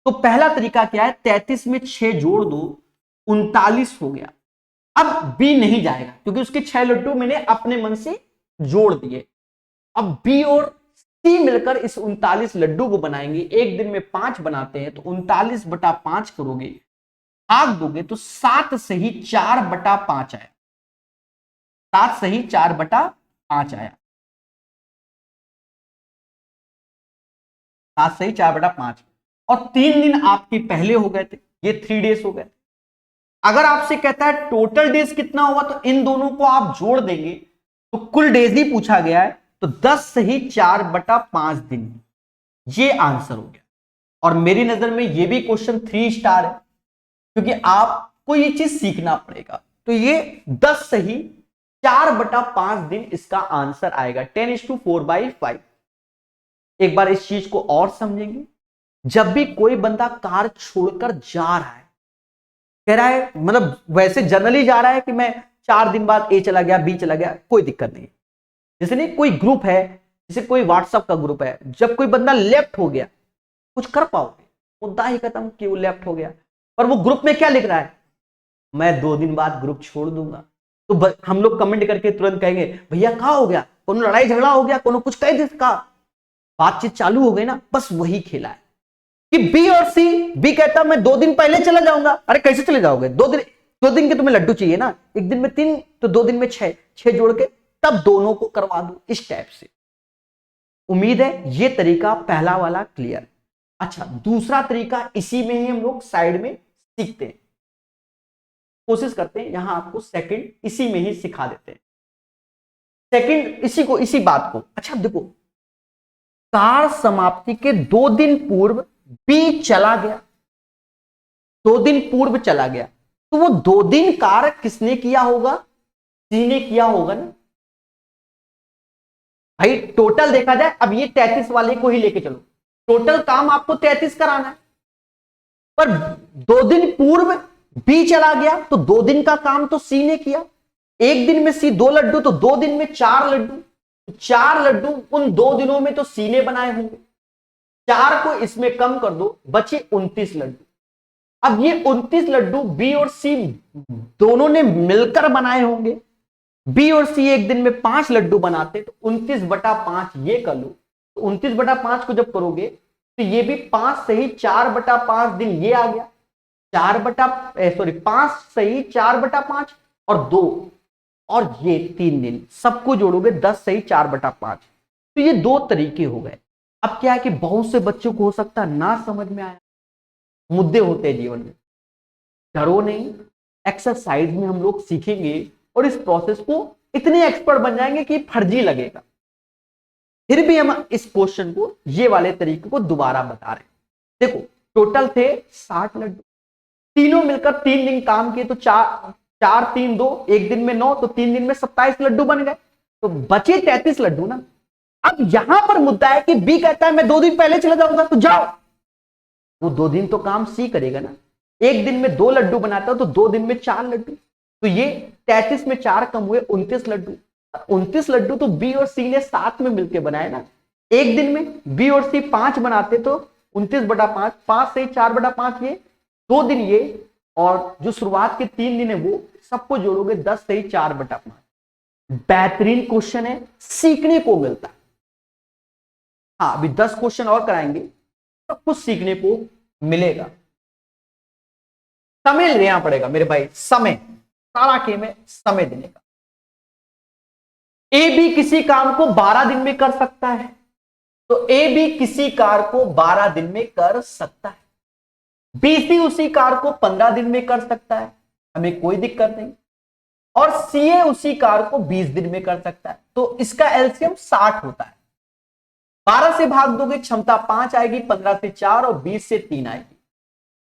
तो पहला तरीका क्या है, 33 में 6 जोड़ दो, 39 हो गया। अब बी नहीं जाएगा क्योंकि उसके 6 लड्डू मैंने अपने मन से जोड़ दिए। अब बी और सी मिलकर इस 39 लड्डू को बनाएंगे। एक दिन में 5 बनाते हैं तो 39/5 करोगे, भाग दोगे तो 7 सही 4/5 आया, 7 सही 4/5 आया, 7 सही 4/5, और 3 दिन आपके पहले हो गए थे, ये 3 डेज हो गए। अगर आपसे कहता है टोटल डेज कितना हुआ, तो इन दोनों को आप जोड़ देंगे तो कुल डेज ही पूछा गया है, तो 10 सही 4/5 दिन, ये आंसर हो गया। और मेरी नजर में ये भी क्वेश्चन 3 स्टार है, क्योंकि आपको ये चीज सीखना पड़ेगा। तो ये 10 सही 4/5 दिन इसका आंसर आएगा, 10:4/5। एक बार इस चीज को और समझेंगे। जब भी कोई बंदा कार छोड़कर जा रहा है, कह रहा है, मतलब वैसे जनरली जा रहा है कि मैं 4 दिन बाद ए चला गया, बी चला गया, कोई दिक्कत नहीं। जैसे नहीं कोई ग्रुप है, जैसे कोई व्हाट्सएप का ग्रुप है, जब कोई बंदा लेफ्ट हो गया, कुछ कर पाओगे, मुद्दा ही खत्म कि वो लेफ्ट हो गया। और वो ग्रुप में क्या लिख रहा है, मैं 2 दिन बाद ग्रुप छोड़ दूंगा, तो हम लोग कमेंट करके तुरंत कहेंगे भैया क्या हो गया, कोनो लड़ाई झगड़ा हो गया, कोनो कुछ कह दे, बातचीत चालू हो गई ना, बस वही खेला है कि बी और सी, बी कहता मैं 2 दिन पहले चला जाऊंगा। अरे कैसे चले जाओगे, 2 दिन के तुम्हें लड्डू चाहिए ना, एक दिन में 3 तो 2 दिन में 6 जोड़ के तब दोनों को करवा दो, इस टाइप से। उम्मीद है ये तरीका पहला वाला क्लियर। अच्छा, दूसरा तरीका इसी में ही हम लोग साइड में सीखते हैं, कोशिश करते हैं यहां आपको सेकंड इसी में ही सिखा देते हैं, सेकंड इसी बात को। अच्छा देखो, कार समाप्ति के 2 दिन पूर्व बी चला गया, 2 दिन पूर्व चला गया, तो वो 2 दिन कार्य किसने किया होगा, सी ने किया होगा ना भाई। टोटल देखा जाए, अब ये 33 वाले को ही लेके चलो, टोटल काम आपको 33 कराना है, पर 2 दिन पूर्व बी चला गया तो 2 दिन का काम तो सी ने किया। एक दिन में सी 2 लड्डू, तो 2 दिन में 4 लड्डू, 4 लड्डू उन 2 दिनों में तो सी ने बनाए होंगे, 4 को इसमें कम कर दो, बचे 29 लड्डू। अब ये 29 लड्डू बी और सी दोनों ने मिलकर बनाए होंगे। बी और सी एक दिन में 5 लड्डू बनाते, तो 29/5 ये कर लो, तो 29/5 को जब करोगे तो ये भी 5 सही 4/5 दिन ये आ गया, 5 सही 4/5 और 2, और ये 3 दिन, सबको जोड़ोगे 10 सही 4/5। तो ये 2 तरीके हो गए। अब क्या है कि बहुत से बच्चों को हो सकता है ना समझ में आया, मुद्दे होते हैं जीवन में, डरो नहीं, एक्सरसाइज में हम लोग सीखेंगे और इस प्रोसेस को इतने एक्सपर्ट बन जाएंगे कि फर्जी लगेगा। फिर भी हम इस क्वेश्चन को, ये वाले तरीके को दोबारा बता रहे हैं। देखो टोटल थे 60 लड्डू, तीनों मिलकर 3 दिन काम किए, तो 4 3 2, एक दिन में 9, तो 3 दिन में 27 लड्डू बन गए, तो बचे 33 लड्डू ना। अब यहां पर मुद्दा है कि बी कहता है मैं 2 दिन पहले चला जाऊंगा, तो जाओ, वो 2 दिन तो काम सी करेगा ना। एक दिन में 2 लड्डू बनाता है तो 2 दिन में 4 लड्डू, तो ये 33 में 4 कम हुए 29 लड्डू। 29 लड्डू तो बी और सी ने साथ में मिलकर बनाए ना। एक दिन में बी और सी 5 बनाते तो 29/5, 5 से 4/5 ये, 2 दिन ये, और जो शुरुआत के 3 दिन है वो, सबको जोड़ोगे 10 से 4/5। बेहतरीन क्वेश्चन है, सीखने को मिलता है। हाँ, अभी 10 क्वेश्चन और कराएंगे, सब कुछ सीखने को मिलेगा। समय लेना पड़ेगा मेरे भाई, समय, सारा खेल है समय देने का। ए भी किसी काम को 12 दिन में कर सकता है, तो ए भी किसी कार को 12 दिन में कर सकता है। बी सी उसी कार को 15 दिन में कर सकता है, हमें कोई दिक्कत नहीं। और सीए उसी कार को 20 दिन में कर सकता है, तो इसका एलसीएम 60 होता है। 12 से भाग दोगे क्षमता 5 आएगी, 15 से 4 और 20 से 3 आएगी।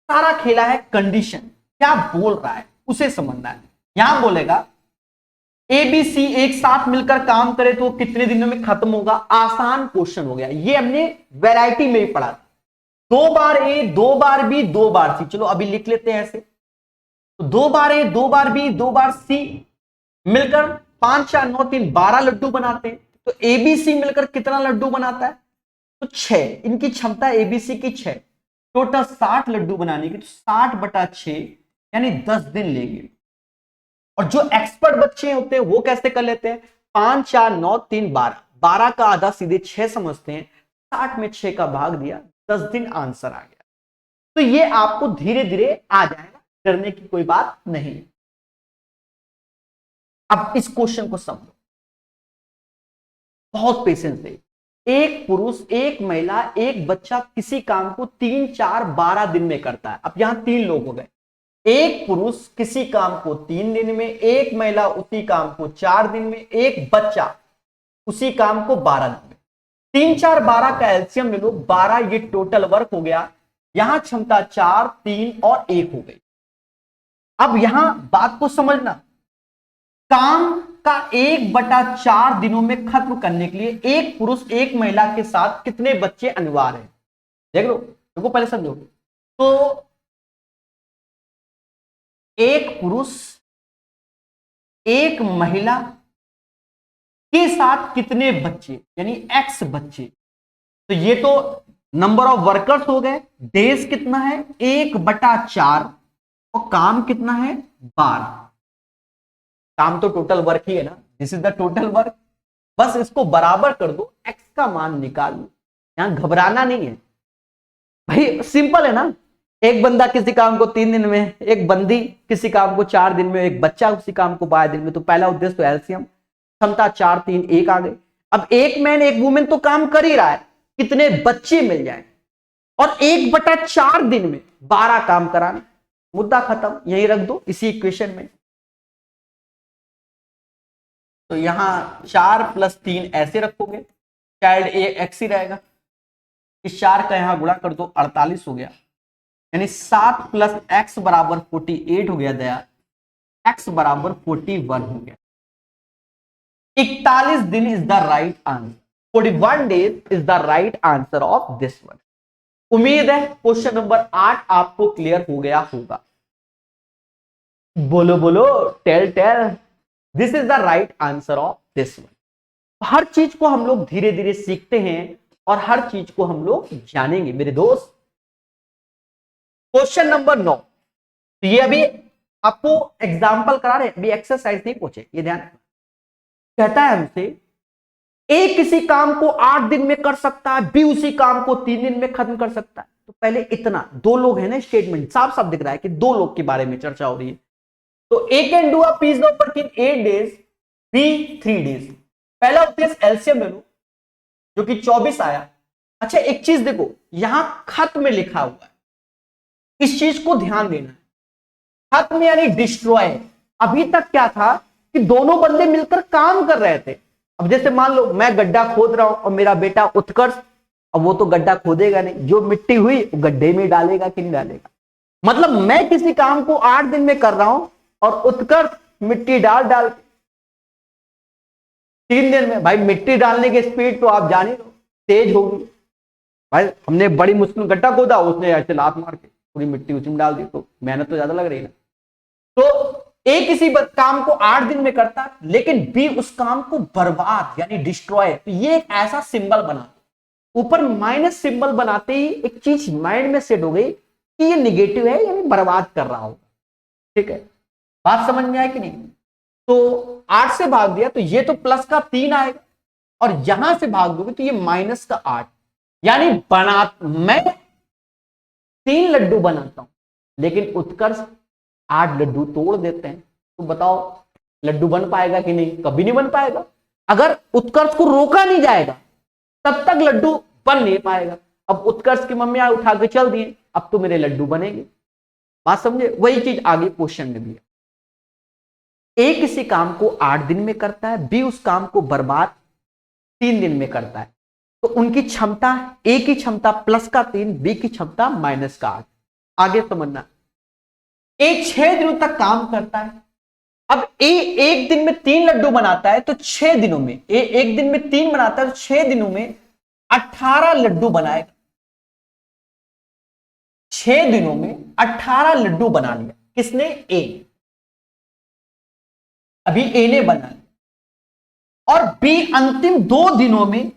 सारा खेला है कंडीशन, क्या बोल रहा है उसे समझना है। यहां बोलेगा ए बी सी एक साथ मिलकर काम करे तो कितने दिनों में खत्म होगा। आसान क्वेश्चन हो गया, ये हमने वैरायटी में ही पढ़ा था। 2 बार ए 2 बार बी 2 बार सी, चलो अभी लिख लेते हैं ऐसे। तो 2 बार ए 2 बार बी 2 बार सी मिलकर 5 4 9 3 12 लड्डू बनाते हैं। तो एबीसी मिलकर कितना लड्डू बनाता है, तो 6। इनकी क्षमता एबीसी की 6, टोटल 60 लड्डू बनाने की, तो 60/6 यानी 10 दिन लेंगे। और जो एक्सपर्ट बच्चे होते हैं वो कैसे कर लेते हैं, 5 4 9 3 12, 12 का आधा सीधे 6 समझते हैं, 60 में 6 का भाग दिया, 10 दिन आंसर आ गया। तो ये आपको धीरे धीरे आ जाएगा, डरने की कोई बात नहीं। अब इस क्वेश्चन को समझो, बहुत पेशेंस से। एक पुरुष एक महिला एक बच्चा किसी काम को 3 4 12 दिन में करता है। अब यहां 3 लोग हो गए, एक पुरुष किसी काम को 3 दिन में, एक महिला उसी काम को 4 दिन में, एक बच्चा उसी काम को 12 दिन में। 3 4 12 का एलसीएम ले लो, 12 ये टोटल वर्क हो गया। यहां क्षमता 4 3 और 1 हो गई। अब यहां बात को समझना, काम का 1/4 दिनों में खत्म करने के लिए एक पुरुष एक महिला के साथ कितने बच्चे अनिवार्य हैं, देख लो, देखो पहले समझो। तो एक पुरुष एक महिला के साथ कितने बच्चे, यानी x बच्चे, तो ये तो नंबर ऑफ वर्कर्स हो गए। डेज कितना है 1/4 और काम कितना है 12। काम तो टोटल वर्क ही है ना, this is the total work. बस इसको बराबर कर दो, x का मान निकाल लो, यहां घबराना नहीं है भाई, सिंपल है ना। एक बंदा किसी काम को 3 दिन में, एक बंदी किसी काम को 4 दिन में, एक बच्चा उसी काम को 12 दिन में। तो पहला उद्देश्य तो एलसीएम, क्षमता 4 3 1 आ गई। अब एक मैन एक वुमेन तो काम कर ही रहा है, कितने बच्चे मिल जाए, और 1/4 दिन में 12 काम कराना, मुद्दा खत्म, यही रख दो इसी इक्वेशन में। तो यहां 4 + 3 ऐसे रखोगे, चाइल्ड ए एक्स ही रहेगा। इस 4 का यहां गुणा कर दो, 48 हो गया, यानी 7 + x = 48 हो गया दया, x = 41 हो गया। 41 दिन is the right answer, 41 days is the right answer of this one. उम्मीद है क्वेश्चन नंबर 8 आपको क्लियर हो गया होगा। बोलो बोलो, tell tell, this is the right answer of this one. हर चीज को हम लोग धीरे धीरे सीखते हैं और हर चीज को हम लोग जानेंगे मेरे दोस्त। क्वेश्चन नंबर 9, तो ये अभी आपको एग्जाम्पल करा रहे, अभी एक्सरसाइज नहीं पूछे, ये ध्यान। कहता है हमसे ए किसी काम को 8 दिन में कर सकता है, बी उसी काम को 3 दिन में खत्म कर सकता है। तो पहले इतना, 2 लोग हैं ना, स्टेटमेंट साफ साफ दिख रहा है कि 2 लोग के बारे में चर्चा हो रही है। तो A can do a piece of work in 8 days, B 3 days. पहला उद्देश्य एलसीएम ले लो, जो कि 24 आया। अच्छा एक चीज देखो, यहां खत्म में लिखा हुआ है, इस चीज को ध्यान देना है। खत्म यानी डिस्ट्रॉय। अभी तक क्या था कि दोनों बंदे मिलकर काम कर रहे थे। अब जैसे मान लो मैं गड्ढा खोद रहा हूं और मेरा बेटा उत्कर्ष, अब वो तो गड्ढा खोदेगा नहीं, जो मिट्टी हुई वो गड्ढे में डालेगा कि नहीं डालेगा। मतलब मैं किसी काम को 8 दिन में कर रहा हूं और उत्कर्ष मिट्टी डाल 3 दिन में। भाई मिट्टी डालने की स्पीड तो आप जान ही लो, तेज होगी। भाई हमने बड़ी मुश्किल गड्ढा खोदा, उसने ऐसे लात मार के पूरी मिट्टी उसी में डाल दी, तो मेहनत तो ज्यादा लग रही है। तो ए किसी काम को 8 दिन में करता है, लेकिन बी उस काम को बर्बाद यानी डिस्ट्रॉय। तो ये एक ऐसा सिंबल बना, ऊपर माइनस सिंबल बनाते ही एक चीज माइंड में सेट हो गई कि ये निगेटिव है, यानी बर्बाद कर रहा होगा। ठीक है, बात समझ में आया कि नहीं। तो 8 से भाग दिया तो ये तो प्लस का 3 आएगा, और यहां से भाग दोगे तो ये -8, यानी मैं 3 लड्डू बनाता हूं, लेकिन उत्कर्ष 8 लड्डू तोड़ देते हैं, तो बताओ लड्डू बन पाएगा कि नहीं? कभी नहीं बन पाएगा। अगर उत्कर्ष को रोका नहीं जाएगा तब तक लड्डू बन नहीं पाएगा। अब उत्कर्ष की मम्मी उठा के चल दिए, अब तो मेरे लड्डू बनेंगे। बात समझे? वही चीज आगे क्वेश्चन में भी है। ए किसी काम को 8 दिन में करता है, बी उस काम को बर्बाद 3 दिन में करता है, तो उनकी क्षमता, ए की क्षमता +3, बी की क्षमता -8। आगे समझना, ए 6 दिनों तक काम करता है। अब ए एक दिन में 3 लड्डू बनाता है, तो 6 दिनों में, ए एक दिन में 3 बनाता है तो 6 दिनों में 18 लड्डू बनाएगा। 6 दिनों में 18 लड्डू बना लिया। किसने? ए। अभी ए ने बना लिया। और बी अंतिम 2 दिनों में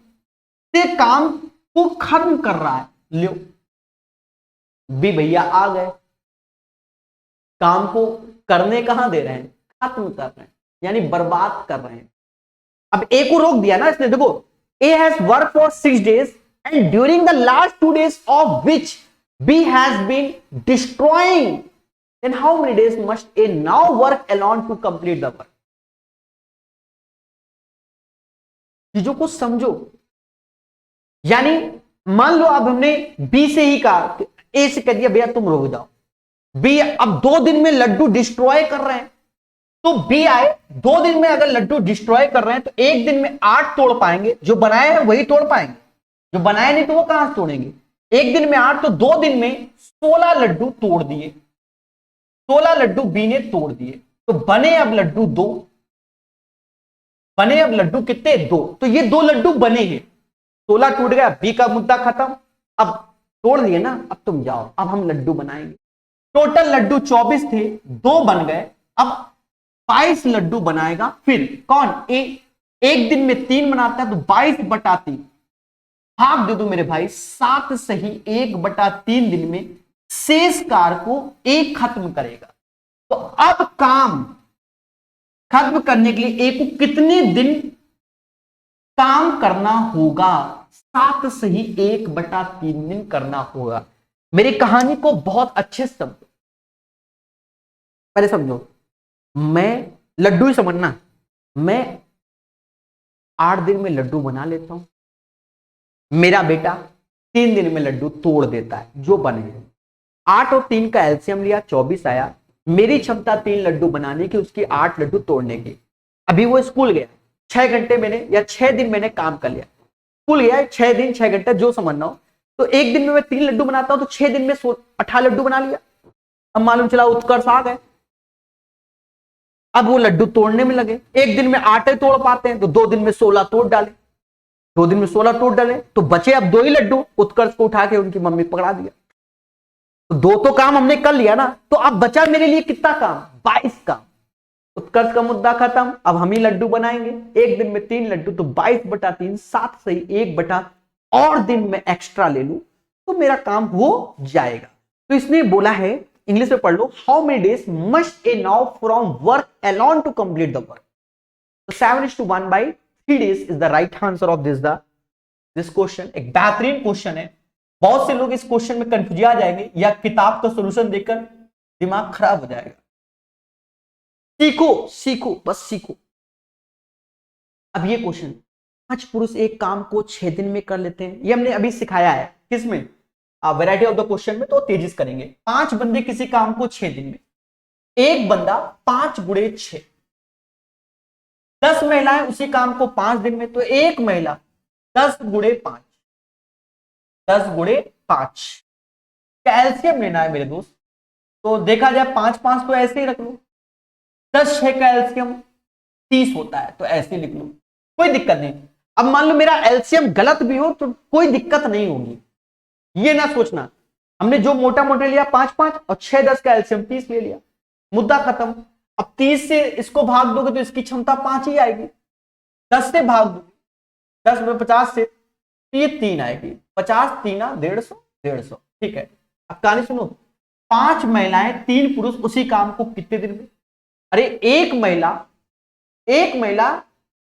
से काम को खत्म कर रहा है। लो, बी भैया आ गए, काम को करने कहां दे रहे हैं? खत्म कर रहे हैं, यानी बर्बाद कर रहे हैं। अब ए को रोक दिया ना इसने। देखो, A has work for 6 days and during the last 2 days of which B has been destroying, then how many days must A now work alone to complete the work? चीजों को समझो। यानी मान लो अब हमने बी से ही कहा, ए से कह दिया भैया तुम रोक जाओ। बी अब 2 दिन में लड्डू डिस्ट्रॉय कर रहे हैं, तो बी आए 2 दिन में अगर लड्डू डिस्ट्रॉय कर रहे हैं तो एक दिन में 8 तोड़ पाएंगे, जो बनाए हैं वही तोड़ पाएंगे, जो बनाए नहीं तो वो कहां से तोड़ेंगे? एक दिन में 8, तो 2 दिन में 16 लड्डू तोड़ दिए। 16 लड्डू बी ने तोड़ दिए, तो बने अब लड्डू 2। बने अब लड्डू कितने? 2। तो ये 2 लड्डू बने हैं, 16 टूट गया, बी का मुद्दा खत्म। अब तोड़ दिए ना, अब तुम जाओ, अब हम लड्डू बनाएंगे। टोटल लड्डू 24 थे, 2 बन गए, अब 22 लड्डू बनाएगा। फिर कौन? ए। एक दिन में 3 बनाता है, तो 22/3 भाग दे दो मेरे भाई, 7 सही 1/3 दिन में शेष कार्य को ए खत्म करेगा। तो अब काम खत्म करने के लिए ए को कितने दिन काम करना होगा? 7 सही 1/3 दिन करना होगा। मेरी कहानी को बहुत अच्छे से समझो, पहले समझो। मैं लड्डू ही समझना, मैं 8 दिन में लड्डू बना लेता हूं, मेरा बेटा 3 दिन में लड्डू तोड़ देता है जो बने। 8 और 3 का एलसीएम लिया, 24 आया। मेरी क्षमता 3 लड्डू बनाने की, उसकी 8 लड्डू तोड़ने की। अभी वो स्कूल गया, 6 घंटे मैंने या 6 दिन मैंने काम कर लिया। स्कूल गया 6 दिन 6 घंटे जो समझना हो, तो एक दिन में मैं 3 लड्डू बनाता हूं, तो 6 दिन में 18 लड्डू बना लिया। अब मालूम चला उत्कर्ष आ गए, अब वो लड्डू तोड़ने में लगे। एक दिन में 8 तोड़ पाते हैं, तो 2 दिन में 16 तोड़ डाले। 2 दिन में 16 तोड़ डाले, तो बचे अब 2 ही लड्डू। उत्कर्ष को उठा के उनकी मम्मी पकड़ा दिया। तो 2 तो काम हमने कर लिया ना, तो अब बचा मेरे लिए कितना काम? 22 काम। उत्कर्ष का मुद्दा खत्म, अब हम ही लड्डू बनाएंगे। एक दिन में 3 लड्डू, तो 22/3, 7 सही 1 और दिन में एक्स्ट्रा ले लूं तो मेरा काम हो जाएगा। तो इसने बोला है, इंग्लिश में पढ़ लो, how many days must A now from work alone to complete the work? तो 7:1/3 days is the right answer of this question. एक बेहतरीन क्वेश्चन है। बहुत से लोग इस क्वेश्चन में कंफ्यूज आ जाएंगे या किताब का सॉल्यूशन देखकर दिमाग खराब हो जाएगा। सीखो सीखो, बस सीखो। अब ये क्वेश्चन, 5 पुरुष एक काम को 6 दिन में कर लेते हैं, ये हमने अभी सिखाया है। किसमें? वैरायटी ऑफ द क्वेश्चन में, तो तेजी से करेंगे। 5 बंदे किसी काम को 6 दिन में, एक बंदा 5 गुणे 6, 10 महिलाएं उसी काम को 5 दिन में, तो एक महिला 10 गुणे 5, 10 गुणे 5 कैल्शियम लेना है मेरे दोस्त। तो देखा जाए 5 तो ऐसे ही रख लो, 10 6 का एलसीएम 30 होता है, तो ऐसे लिख लो, कोई दिक्कत नहीं। अब मान लो मेरा एलसीएम गलत भी हो तो कोई दिक्कत नहीं होगी, ये ना सोचना। हमने जो मोटा मोटा लिया 5 और 6 10 का एलसीएम 30 ले लिया, मुद्दा खत्म। अब 30 से इसको भाग दोगे तो इसकी क्षमता 5 ही आएगी। 10 से भाग दोगे, 10 में 50 से, तो ये 3 आएगी। 50 3 150, 150। ठीक है, अब कहानी सुनो। 5 महिलाएं 3 पुरुष उसी काम को कितने दिन में? अरे एक महिला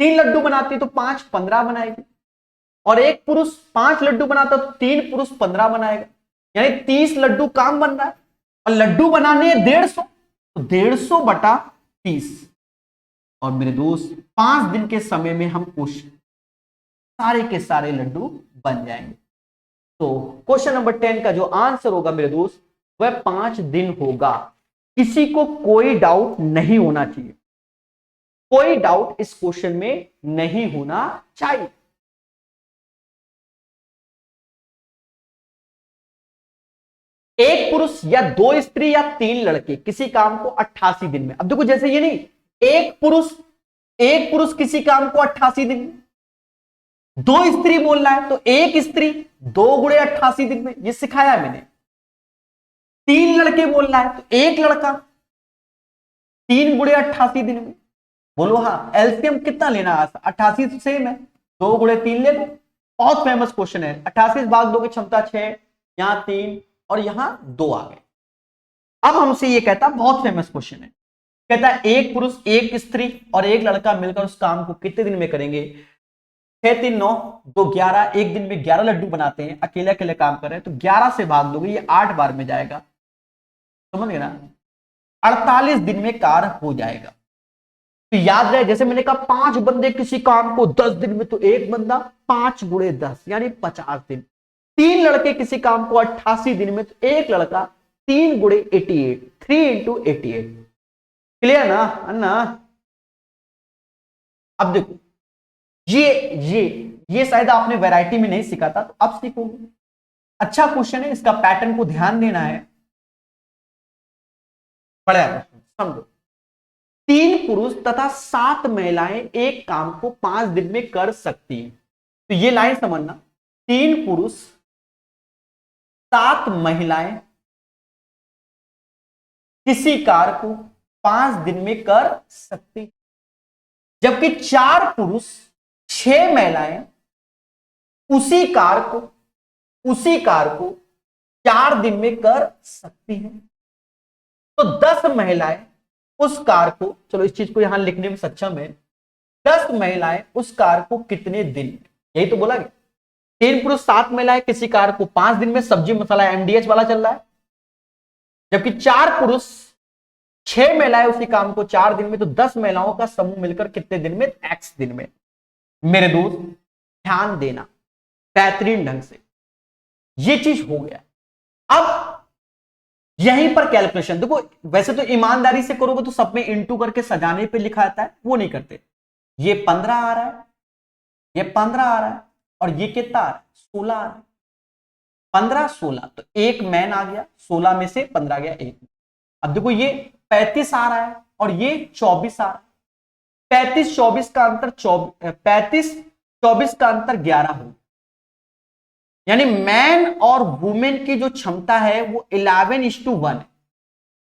3 लड्डू बनाती तो 5 15 बनाएगी, और एक पुरुष 5 लड्डू बनाता तो 3 पुरुष 15 बनाएगा। यानी 30 लड्डू काम बन रहा है और लड्डू बनाने हैं 150, तो 150 बटा 30। और मेरे दोस्त 5 दिन के समय में हम क्वेश्चन सारे के सारे लड्डू बन जाएंगे। तो क्वेश्चन नंबर 10 का जो आंसर होगा मेरे दोस्त वह 5 दिन होगा। किसी को कोई डाउट नहीं होना चाहिए, कोई डाउट इस क्वेश्चन में नहीं होना चाहिए। एक पुरुष या 2 स्त्री या 3 लड़के किसी काम को 88 दिन में, अब देखो जैसे ये नहीं, एक पुरुष किसी काम को 88 दिन में, 2 स्त्री बोलना है तो एक स्त्री 2 गुणे 88 दिन में, ये सिखाया मैंने। 3 लड़के बोलना है तो एक लड़का 3 गुणे 88 दिन में। बोलो हाँ, एलसीएम कितना लेना है? 88 तो सेम है, 2 गुणे 3 ले लो। बहुत फेमस क्वेश्चन है। 88 भाग 2 की क्षमता 6, यहां 3 और यहां 2 आ गए। अब हमसे ये कहता, बहुत फेमस क्वेश्चन है, कहता है एक पुरुष एक स्त्री और एक लड़का मिलकर उस काम को कितने दिन में करेंगे? 6 3 9 2 11, एक दिन में 11 लड्डू बनाते हैं, अकेले अकेले काम कर रहे हैं, तो 11 से भाग दोगे ये 8 बार में जाएगा, समझ गए ना? 48 दिन में कार्य हो जाएगा। तो याद रहे, जैसे मैंने कहा 5 बंदे किसी काम को 10 दिन में, तो एक बंदा 5 गुणे 10 यानी 50 दिन। 3 लड़के किसी काम को 88 दिन में, तो एक लड़का 3 गुणे 88, 3 इंटू 88। क्लियर ना अन्ना? अब देखो ये शायद आपने वैरायटी में नहीं सीखा था, तो अब सीखोगे। अच्छा क्वेश्चन है, इसका पैटर्न को ध्यान देना है, पढ़ा समझो। 3 पुरुष तथा 7 महिलाएं एक काम को 5 दिन में कर सकती हैं। तो ये लाइन समझना, 3 पुरुष 7 महिलाएं किसी कार्य को 5 दिन में कर सकती, जबकि 4 पुरुष 6 महिलाएं उसी कार्य को 4 दिन में कर सकती हैं। तो 10 महिलाएं उस कार्य को, चलो इस चीज को यहां लिखने में सक्षम है, 10 महिलाएं उस कार्य को कितने दिन में, यही तो बोला गया। 3 पुरुष 7 महिलाएं किसी कार्य को 5 दिन में, सब्जी मसाला एमडीएच वाला चल रहा है, जबकि 4 पुरुष 6 महिलाएं उसी काम को 4 दिन में, तो 10 महिलाओं का समूह मिलकर कितने दिन में? x दिन में। मेरे दोस्त ध्यान देना बेहतरीन ढंग से, ये चीज हो गया। अब यहीं पर कैलकुलेशन देखो, वैसे तो ईमानदारी से करोगे तो सब में इंटू करके सजाने पे लिखा जाता है, वो नहीं करते। ये 15 आ रहा है, ये 15 आ रहा है, और ये कितना आ रहा है? 16 आ रहा है। 15 16, तो एक मैन आ गया, 16 में से 15 गया एक। अब देखो ये 35 आ रहा है और ये 24 आ रहा है। 35 24 का अंतर 35 24 का अंतर 11 हो, यानी मैन और वुमेन की जो क्षमता है वो 11:1 है।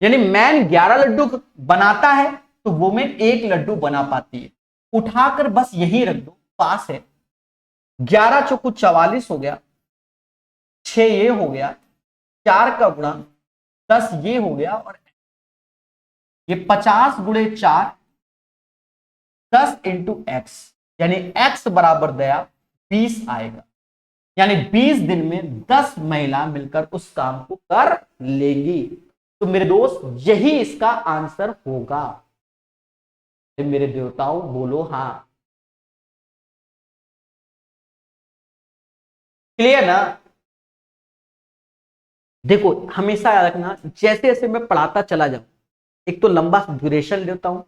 यानी मैन 11 लड्डू बनाता है तो वुमेन 1 लड्डू बना पाती है। उठाकर बस यही रख दो, पास है। 11 चौको 44 हो गया, 6 ये हो गया, 4 का गुणा 10 ये हो गया, और ये 50 गुणे 4 10 इंटू एक्स, यानी x बराबर दया 20 आएगा। यानी 20 दिन में 10 महिला मिलकर उस काम को कर लेंगी। तो मेरे दोस्त यही इसका आंसर होगा। मेरे देवताओं बोलो हाँ। क्लियर ना? देखो हमेशा याद रखना, जैसे जैसे मैं पढ़ाता चला जाऊं, एक तो लंबा ड्यूरेशन लेता हूं,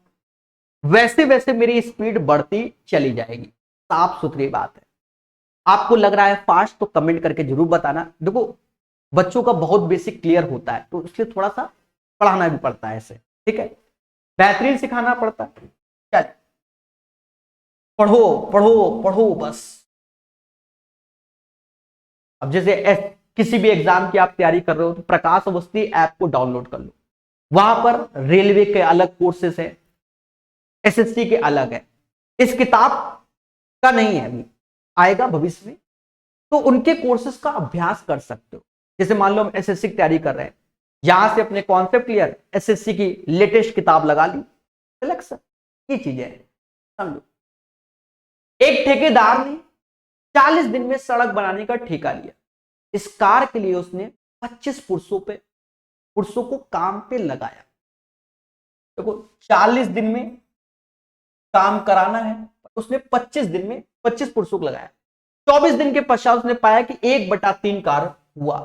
वैसे वैसे मेरी स्पीड बढ़ती चली जाएगी। साफ सुथरी बात है। आपको लग रहा है फास्ट तो कमेंट करके जरूर बताना। देखो बच्चों का बहुत बेसिक क्लियर होता है, तो इसलिए थोड़ा सा पढ़ाना भी पड़ता है ऐसे, ठीक है? बेहतरीन सिखाना पड़ता है। चल पढ़ो पढ़ो पढ़ो बस। अब जैसे किसी भी एग्जाम की आप तैयारी कर रहे हो तो प्रकाश अवस्थी ऐप को डाउनलोड कर लो। वहां पर रेलवे के अलग कोर्सेस है, एसएससी के अलग है। इस किताब का नहीं है, अभी आएगा भविष्य में, तो उनके कोर्सेस का अभ्यास कर सकते हो। जैसे मान लो हम एसएससी की तैयारी कर रहे हैं, यहां से अपने कॉन्सेप्ट क्लियर, एसएससी की लेटेस्ट किताब लगा ली, सिलेक्शन, ये चीजें है, समझो। एक ठेकेदार ने 40 दिन में सड़क बनाने का ठेका लिया। इस कार्य के लिए उसने 25 पुरुषों को काम पे लगाया। देखो 40 दिन में काम कराना है, उसने 25 दिन में 25 पुरुषों को लगाया। 24 दिन के पश्चात उसने पाया कि 1/3 कार्य हुआ,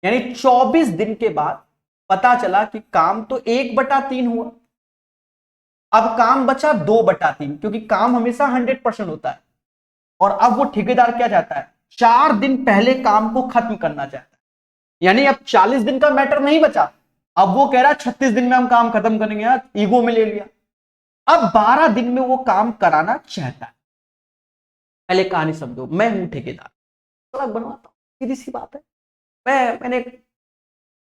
यानी 24 दिन के बाद पता चला कि काम तो 1/3 हुआ। अब काम बचा 2/3, क्योंकि काम हमेशा 100% होता है। और अब वो ठेकेदार क्या चाहता है, 4 दिन पहले काम को खत्म करना चाहता है। यानी अब 40 दिन का मैटर नहीं बचा, अब वो कह रहा है 36 दिन में हम काम खत्म करेंगे। यार ईगो में ले लिया। अब 12 दिन में वो काम कराना चाहता है। पहले कहानी समझो, मैं हूं ठेकेदार, सड़क बनवाता हूं, सीधी सी बात है। मैंने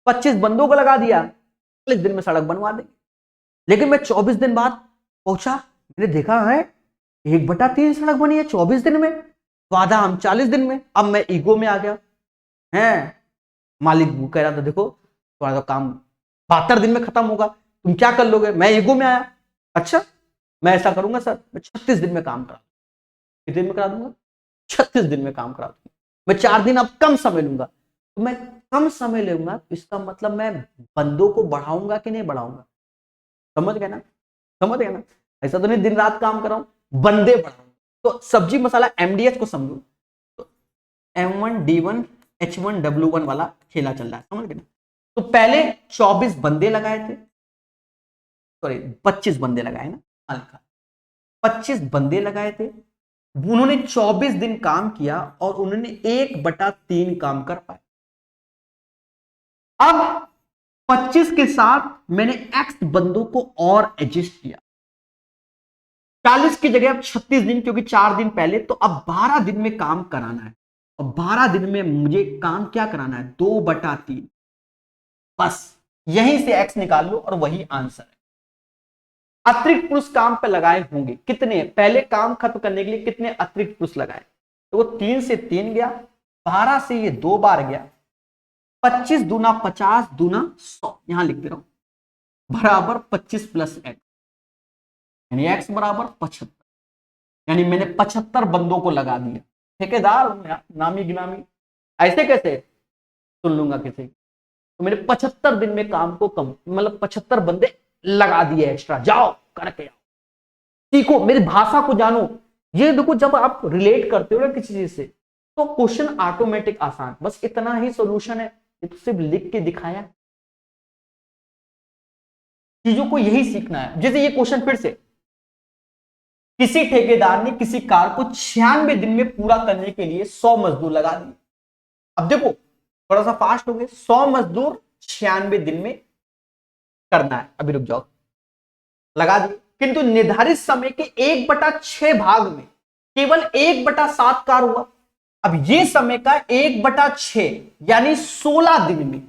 25 बंदों को लगा दिया, 40 दिन में सड़क बनवा देंगे। लेकिन मैं 24 दिन बाद पहुंचा, मैंने देखा है 1/3 सड़क बनी है 24 दिन में, वादा हम 40 दिन में। अब मैं ईगो में आ गया है। मालिक वो कह रहा था देखो तुम्हारा तो काम 72 दिन में खत्म होगा, तुम क्या कर लोगे। मैं ईगो में आया, अच्छा मैं ऐसा करूंगा सर, मैं 36 दिन में काम करा, कितने दिन में करा दूंगा, 36 दिन में काम करा दूंगा। मैं 4 दिन अब कम समय लूंगा। तो मैं कम समय लूंगा, इसका मतलब मैं बंदों को बढ़ाऊंगा कि नहीं बढ़ाऊंगा। समझ गए ना, समझ गए ना। ऐसा तो नहीं दिन रात काम कर रहा हूं, बंदे बढ़ाऊंगा। तो सब्जी मसाला एमडीएच को समझो, तो M1D1H1W1 वाला खेला चल रहा है, समझ गए ना। तो पहले 24 बंदे लगाए थे, सॉरी 25 बंदे लगाए ना, हल्का 25 बंदे लगाए थे। उन्होंने 24 दिन काम किया और उन्होंने 1/3 काम कर पाए। अब 25 के साथ मैंने x बंदों को और एडजस्ट किया, 40 की जगह अब 36 दिन, क्योंकि 4 दिन पहले। तो अब 12 दिन में काम कराना है, और 12 दिन में मुझे काम क्या कराना है, 2/3। बस यहीं से x निकाल लो और वही आंसर है। अतिरिक्त पुरुष काम पे लगाए होंगे कितने, पहले काम खत्म करने के लिए कितने अतिरिक्त पुरुष लगाए, तो वो 3 से 3 गया, 12 से ये 2 बार गया, 25 दूना 50 दूना 100, यहां लिख दे रहा हूं, बराबर 25 + x, यानी x बराबर 75। यानी मैंने 75 बंदों को लगा दिया। ठेकेदार नामी गिनामी ऐसे कैसे सुन लूंगा किसी, तो मेरे 75 दिन में काम को कम, मतलब 75 बंदे लगा दिए एक्स्ट्रा। जाओ करके आओ, सीखो, मेरी भाषा को जानो। ये देखो जब आप रिलेट करते हो ना किसी चीज से, तो क्वेश्चन ऑटोमेटिक आसान, बस इतना ही सॉल्यूशन है। ये तो सिर्फ लिख के दिखाया, चीजों को यही सीखना है। जैसे ये क्वेश्चन फिर से, किसी ठेकेदार ने किसी कार को 96 दिन में पूरा करने के लिए 100 मजदूर लगा दिए। अब देखो थोड़ा सा फास्ट हो गए, 100 मजदूर 96 दिन में करना है, अभी रुक जाओ, लगा दिए। किंतु निर्धारित समय के 1/6 भाग में केवल 1/7 कार हुआ। अब ये समय का 1/6 यानी 16 दिन में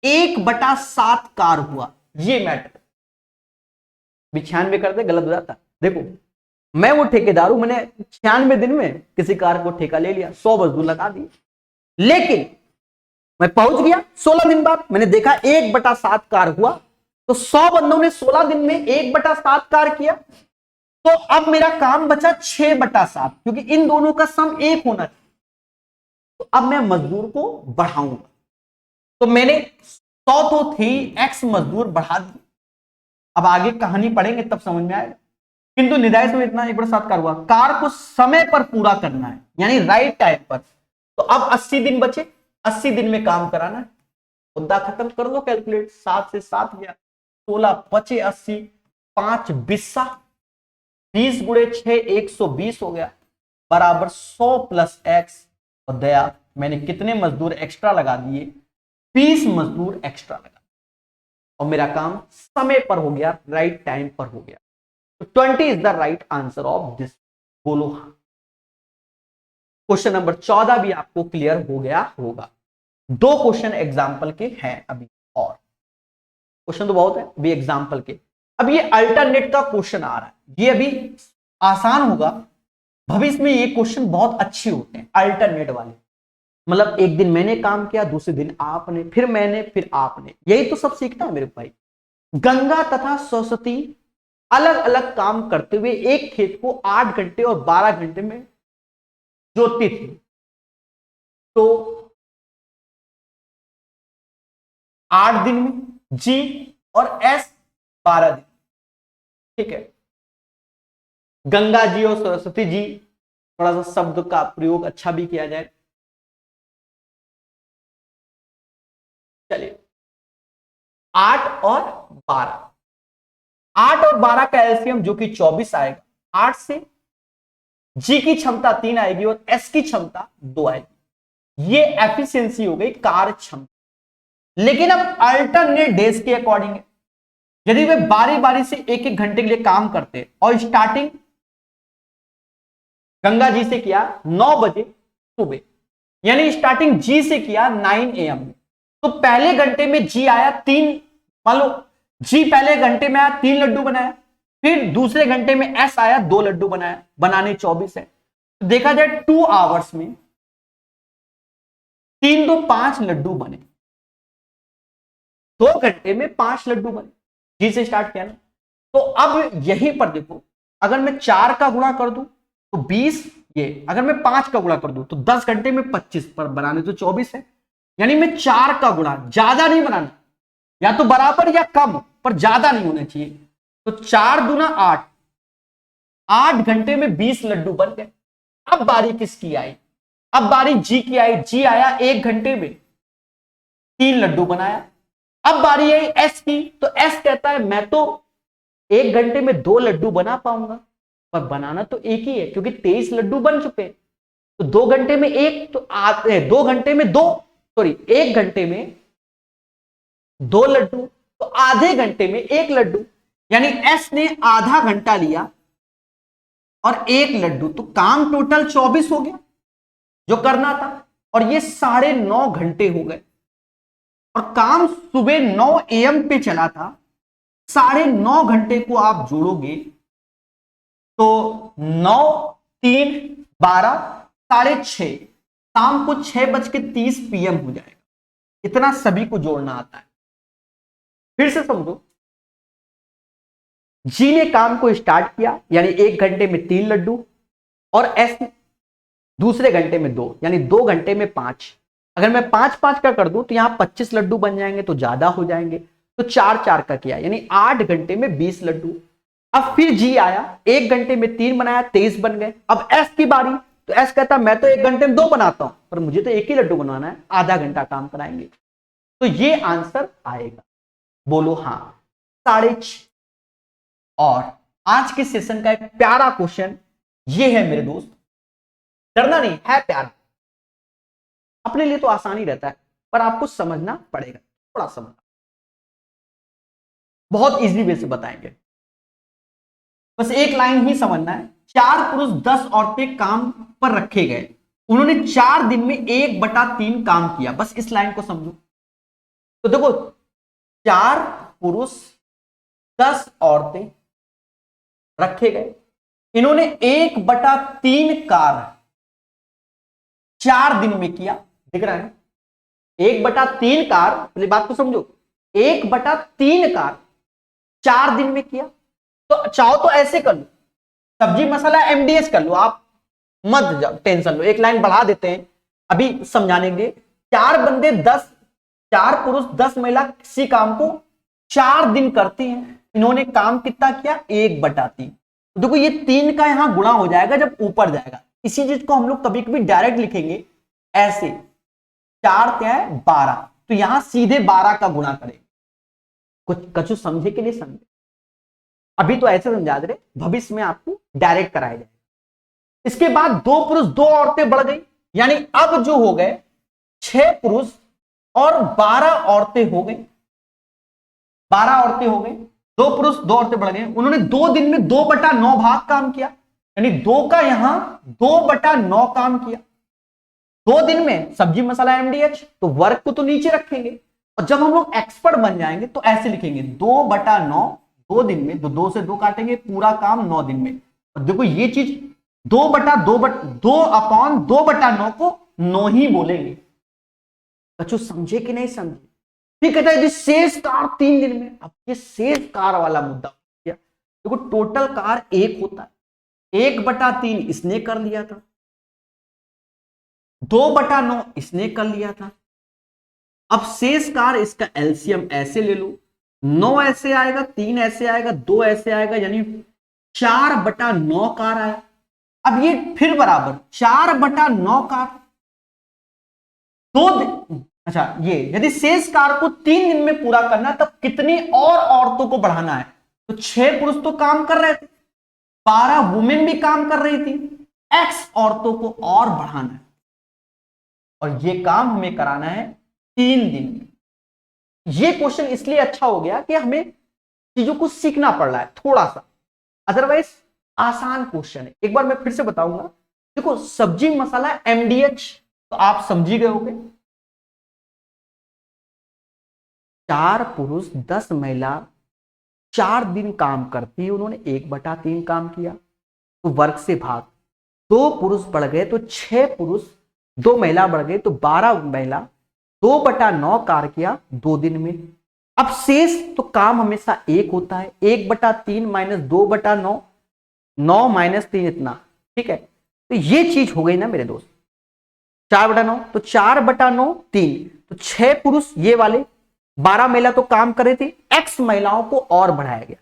1/7 कार हुआ, ये मैटर। 96 करते गलत हो जाता। देखो मैं वो ठेकेदार हूं, मैंने 96 दिन में किसी कार को ठेका ले लिया, 100 मजदूर लगा दिए, लेकिन मैं पहुंच गया 16 दिन बाद, मैंने देखा 1/7 कार हुआ, तो 100 बंदों ने 16 दिन में 1/7 कार किया। तो अब मेरा काम बचा 6/7, क्योंकि इन दोनों का सम 1 होना चाहिए। तो अब मैं मजदूर को बढ़ाऊंगा, तो मैंने 100 तो थी, x मजदूर बढ़ा दी। अब आगे कहानी पढ़ेंगे तब समझ में आएगा। किंतु निर्धारित में इतना 1/7 कार हुआ, कार को समय पर पूरा करना है, यानी राइट टाइम पर। तो अब 80 दिन बचे, 80 दिन में काम कराना है। मुद्दा खत्म कर लो, कैलकुलेट, 7 से 7 गया, 16 बचे 80, 5 20, 30 × 6 120 हो गया, बराबर 100 + x। और दया मैंने कितने मजदूर एक्स्ट्रा लगा दिए, 20 मजदूर एक्स्ट्रा लगा, और मेरा काम समय पर हो गया, राइट टाइम पर हो गया। तो 20 is the right answer of this. बोलो हाँ। क्वेश्चन नंबर 14 भी आपको क्लियर हो गया होगा। 2 क्वेश्चन एग्जाम्पल के हैं अभी, और क्वेश्चन तो बहुत है अभी एग्जाम्पल के। अब ये अल्टरनेट का क्वेश्चन आ रहा है, ये अभी आसान होगा, भविष्य में ये क्वेश्चन बहुत अच्छे होते हैं अल्टरनेट वाले। मतलब एक दिन मैंने काम किया, दूसरे दिन आपने, फिर मैंने, फिर आपने, यही तो सब सीखना है मेरे भाई। गंगा तथा सरस्वती अलग अलग काम करते हुए एक खेत को 8 घंटे और 12 घंटे में जोतती थी। तो 8 दिन में, जी और एस 12 दिन। ठीक है, गंगा जी और सरस्वती जी, थोड़ा सा शब्द का प्रयोग अच्छा भी किया जाए। चलिए 8 और 12, 8 और 12 का एलसीएम जो कि 24 आएगा। 8 से जी की क्षमता 3 आएगी और एस की क्षमता 2 आएगी। ये एफिशिएंसी हो गई कार्य क्षमता। लेकिन अब अल्टरनेट डेज के अकॉर्डिंग है, यदि वे बारी बारी से एक एक घंटे के लिए काम करते और स्टार्टिंग गंगा जी से किया 9 बजे सुबह, यानी स्टार्टिंग जी से किया 9 AM में, तो पहले घंटे में जी आया 3, मान लो जी पहले घंटे में आया 3 लड्डू बनाया, फिर दूसरे घंटे में एस आया 2 लड्डू बनाया, बनाने 24 है। तो देखा जाए 2 आवर्स में 3 2 5 लड्डू बने, 2 घंटे में 5 लड्डू बने, जी से स्टार्ट किया ना। तो अब यहीं पर देखो, अगर मैं 4 का गुणा कर दूं तो 20, ये अगर मैं 5 का गुणा कर दूं तो 10 घंटे में 25, पर बनाने तो 24 है, यानी मैं 4 का गुणा, ज्यादा नहीं बनाना, या तो बराबर या कम, पर ज्यादा नहीं होना चाहिए। तो 4 दूना 8, 8 घंटे में 20 लड्डू बन गए। अब बारी किसकी आई? अब बारी जी की आई। जी आया 1 घंटे में 3 लड्डू बनाया। अब बारी आई एस की, तो एस कहता है मैं तो 1 घंटे में 2 लड्डू बना पाऊंगा, पर बनाना तो एक ही है क्योंकि 23 लड्डू बन चुके हैं। तो 2 घंटे में 1, तो 2 घंटे में 2, सॉरी 1 घंटे में 2 लड्डू, तो आधे घंटे में 1 लड्डू, यानी एस ने आधा घंटा लिया और 1 लड्डू, तो काम टोटल 24 हो गया जो करना था, और ये 9.5 घंटे हो गए। और काम सुबह 9 AM पे चला था, 9.5 घंटे को आप जोड़ोगे तो 9 3 12 6:30, शाम को 6:30 PM हो जाएगा। इतना सभी को जोड़ना आता है। फिर से समझो, जी ने काम को स्टार्ट किया यानी 1 घंटे में 3 लड्डू, और एस दूसरे घंटे में 2, यानी 2 घंटे में 5। अगर मैं 5 का कर दूं तो यहां 25 लड्डू बन जाएंगे, तो ज्यादा हो जाएंगे। तो 4 का किया, यानी 8 घंटे में 20 लड्डू। अब फिर जी आया, 1 घंटे में 3 बनाया, 23 बन गए। अब एस की बारी, तो एस कहता मैं तो 1 घंटे में 2 बनाता हूं, पर मुझे तो 1 ही लड्डू बनवाना है, आधा घंटा काम कराएंगे। तो ये आंसर आएगा। बोलो हाँ, 6:30। और आज के सेशन का एक प्यारा क्वेश्चन ये है मेरे दोस्त, डरना नहीं है, प्यारा, अपने लिए तो आसानी रहता है, पर आपको समझना पड़ेगा, थोड़ा समझना, बहुत इजी वे से बताएंगे। बस एक लाइन ही समझना है। 4 पुरुष 10 औरतें काम पर रखे गए, उन्होंने 4 दिन में 1/3 काम किया। बस इस लाइन को समझो। तो देखो, 4 पुरुष 10 औरतें रखे गए, इन्होंने 1/3 कार्य 4 दिन में किया। दिख रहा है 1/3 कार्य, पहले बात को समझो, 1/3 कार्य 4 दिन में किया। तो चाहो तो ऐसे कर लो, सब्जी मसाला MDS कर लो, आप मत जाओ टेंशन लो, एक लाइन बढ़ा देते हैं अभी समझाने के लिए। 4 बंदे 10, 4 पुरुष 10 महिला किसी काम को 4 दिन करती हैं, इन्होंने काम कितना किया? 1/3। देखो ये 3 का यहां गुणा हो जाएगा जब ऊपर जाएगा। इसी चीज को हम लोग कभी कभी डायरेक्ट लिखेंगे ऐसे, 4 क्या है 12, तो यहां सीधे 12 का गुणा करेंगे। कुछ कछु समझे कि नहीं समझे? अभी तो ऐसे समझा दे रहे, भविष्य में आपको डायरेक्ट कराया जाएगा। इसके बाद 2 पुरुष 2 औरतें बढ़ गई, यानी अब जो हो गए 6 पुरुष और 12 औरतें हो गई, 12 औरतें हो गई, 2 पुरुष 2 औरतें बढ़ गई। उन्होंने 2 दिन में 2/9 भाग काम किया, यानी 2 का यहां 2/9 काम किया। 2 दिन में सब्जी मसाला MDH, तो वर्क को तो नीचे रखेंगे, और जब हम लोग एक्सपर्ट बन जाएंगे तो ऐसे लिखेंगे 2/9, 2 दिन में, तो 2 से 2 काटेंगे, पूरा काम 9 दिन में। और देखो ये चीज 2/2/9 को 9 ही बोलेंगे। बच्चों समझे कि नहीं समझे? फिर कहता है शेष कार 3 दिन में। अब ये शेष कार वाला मुद्दा क्या? देखो टोटल कार 1 होता है, 1/3 इसने कर लिया था, 2/9 इसने कर लिया था, अब शेष कार इसका एलसीएम ऐसे ले लो, 9 ऐसे आएगा, 3 ऐसे आएगा, 2 ऐसे आएगा, यानी 4/9 कार आया। अब ये फिर बराबर 4/9 कार अच्छा, ये यदि शेष कार को 3 दिन में पूरा करना है, तब कितनी और औरतों को बढ़ाना है? तो 6 पुरुष तो काम कर रहे थे, 12 वुमेन भी काम कर रही थी, एक्स औरतों को और बढ़ाना है, और ये काम हमें कराना है 3 दिन में। ये क्वेश्चन इसलिए अच्छा हो गया कि हमें चीजों को सीखना पड़ रहा है थोड़ा सा, अदरवाइज आसान क्वेश्चन है। एक बार मैं फिर से बताऊंगा, देखो सब्जी मसाला MDH तो आप समझी गए होंगे, 4 पुरुष 10 महिला 4 दिन काम करती है, उन्होंने 1/3 काम किया, तो वर्ग से भाग, 2 पुरुष बढ़ गए तो 6 पुरुष, 2 महिला बढ़ गए तो 12 महिला, 2/9 कार्य किया 2 दिन में। अब शेष तो काम हमेशा 1 होता है, 1/3 माइनस 2/9, 9 माइनस 3 इतना, ठीक है। तो ये चीज हो गई ना मेरे दोस्त, 4/9, तो 4/9 3, तो 6 पुरुष ये वाले, 12 महिला तो काम कर रही थी, एक्स महिलाओं को और बढ़ाया गया,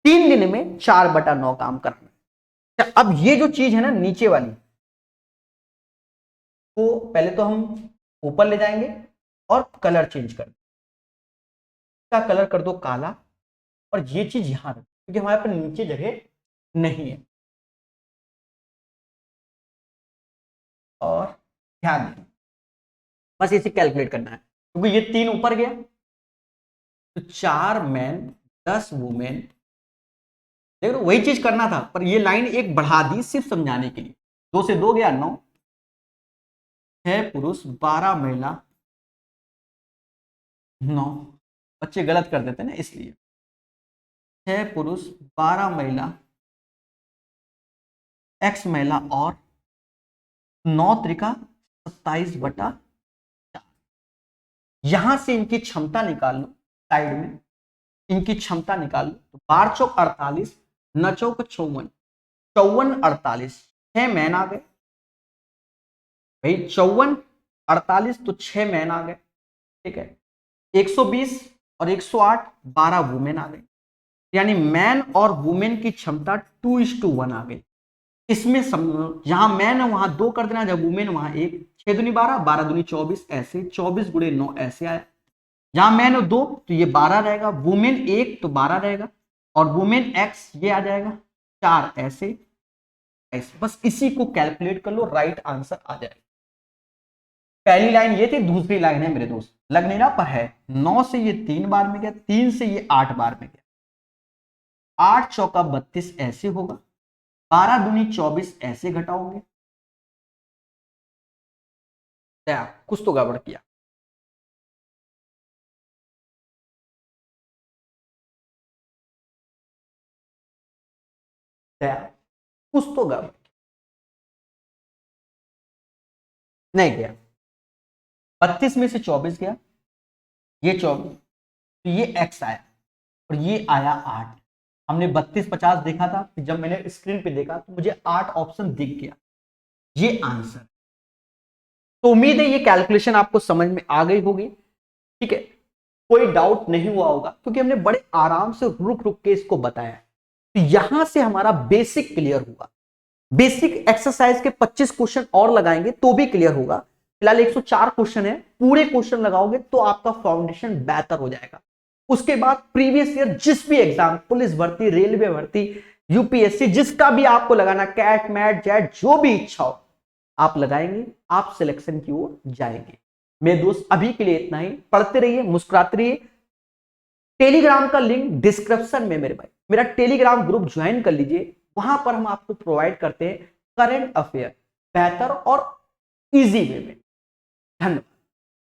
3 दिन में 4/9 काम करना। अब ये जो चीज है ना नीचे वाली, तो पहले तो हम ऊपर ले जाएंगे और कलर चेंज कर, इसका कलर कर दो काला, और ये चीज यहां रख, क्योंकि हमारे पास नीचे जगह नहीं है। और ध्यान दें, बस इसे कैलकुलेट करना है, क्योंकि ये 3 ऊपर गया, तो 4 मैन 10 वुमेन, देखो वही चीज करना था, पर ये लाइन एक बढ़ा दी सिर्फ समझाने के लिए। 2 से 2 गया 9, 6 पुरुष 12 महिला 9, बच्चे गलत कर देते ना इसलिए, 6 पुरुष 12 महिला, एक्स महिला और 9 त्रिका 27/4। यहां से इनकी क्षमता निकाल लो, साइड में इनकी क्षमता निकाल लो, तो 12 चौक 48, 9 चौक 54, 54 48, 6 मैन आ गए भाई, 54 48 तो 6 मैन आ गए, ठीक है। 120 और 108 12 वुमेन आ गए, यानी मैन और वुमेन की क्षमता 2:1 आ गई। इसमें जहां मैन है वहां 2 कर देना, जब वुमेन वहां 1, 6 दूनी 12, 12 दूनी 24, ऐसे 24 गुणे 9 ऐसे आया। जहां मैन 2 तो ये 12 रहेगा, वुमेन 1 तो 12 रहेगा, और वुमेन एक्स ये आ जाएगा 4 ऐसे ऐसे। बस इसी को कैलकुलेट कर लो, राइट आंसर आ जाएगा। पहली लाइन ये थी, दूसरी लाइन है मेरे दोस्त, लग नहीं रहा पर है, 9 से ये 3 बार में गया, 3 से ये 8 बार में गया, 8 चौका 32 ऐसे होगा, 12 दूनी 24 ऐसे घटाओगे, कुछ तो गड़बड़ किया। कुछ तो गड़बड़ नहीं गया, 32 में से 24 गया, ये 24, तो ये x आया, और ये आया 8। हमने 32 50 देखा था, जब मैंने स्क्रीन पे देखा तो मुझे 8 ऑप्शन दिख गया, ये आंसर। तो उम्मीद है ये कैलकुलेशन आपको समझ में आ गई होगी, ठीक है, कोई डाउट नहीं हुआ होगा, क्योंकि हमने बड़े आराम से रुक रुक के इसको बताया। तो यहां से हमारा बेसिक क्लियर हुआ, बेसिक एक्सरसाइज के 25 क्वेश्चन और लगाएंगे तो भी क्लियर होगा। फिलहाल 104 क्वेश्चन है, पूरे क्वेश्चन लगाओगे तो आपका फाउंडेशन बेहतर हो जाएगा। उसके बाद प्रीवियस ईयर जिस भी एग्जाम, पुलिस भर्ती, रेलवे भर्ती, यूपीएससी, जिसका भी आपको लगाना, कैट मैट जेट, जो भी इच्छा हो आप लगाएंगे, आप सिलेक्शन की ओर जाएंगे। मेरे दोस्त अभी के लिए इतना ही, पढ़ते रहिए, मुस्कुराते रहिए। टेलीग्राम का लिंक डिस्क्रिप्शन में मेरे भाई, मेरा टेलीग्राम ग्रुप ज्वाइन कर लीजिए, वहां पर हम आपको प्रोवाइड करते हैं करंट अफेयर बेहतर और इजी वे में। धन्यवाद।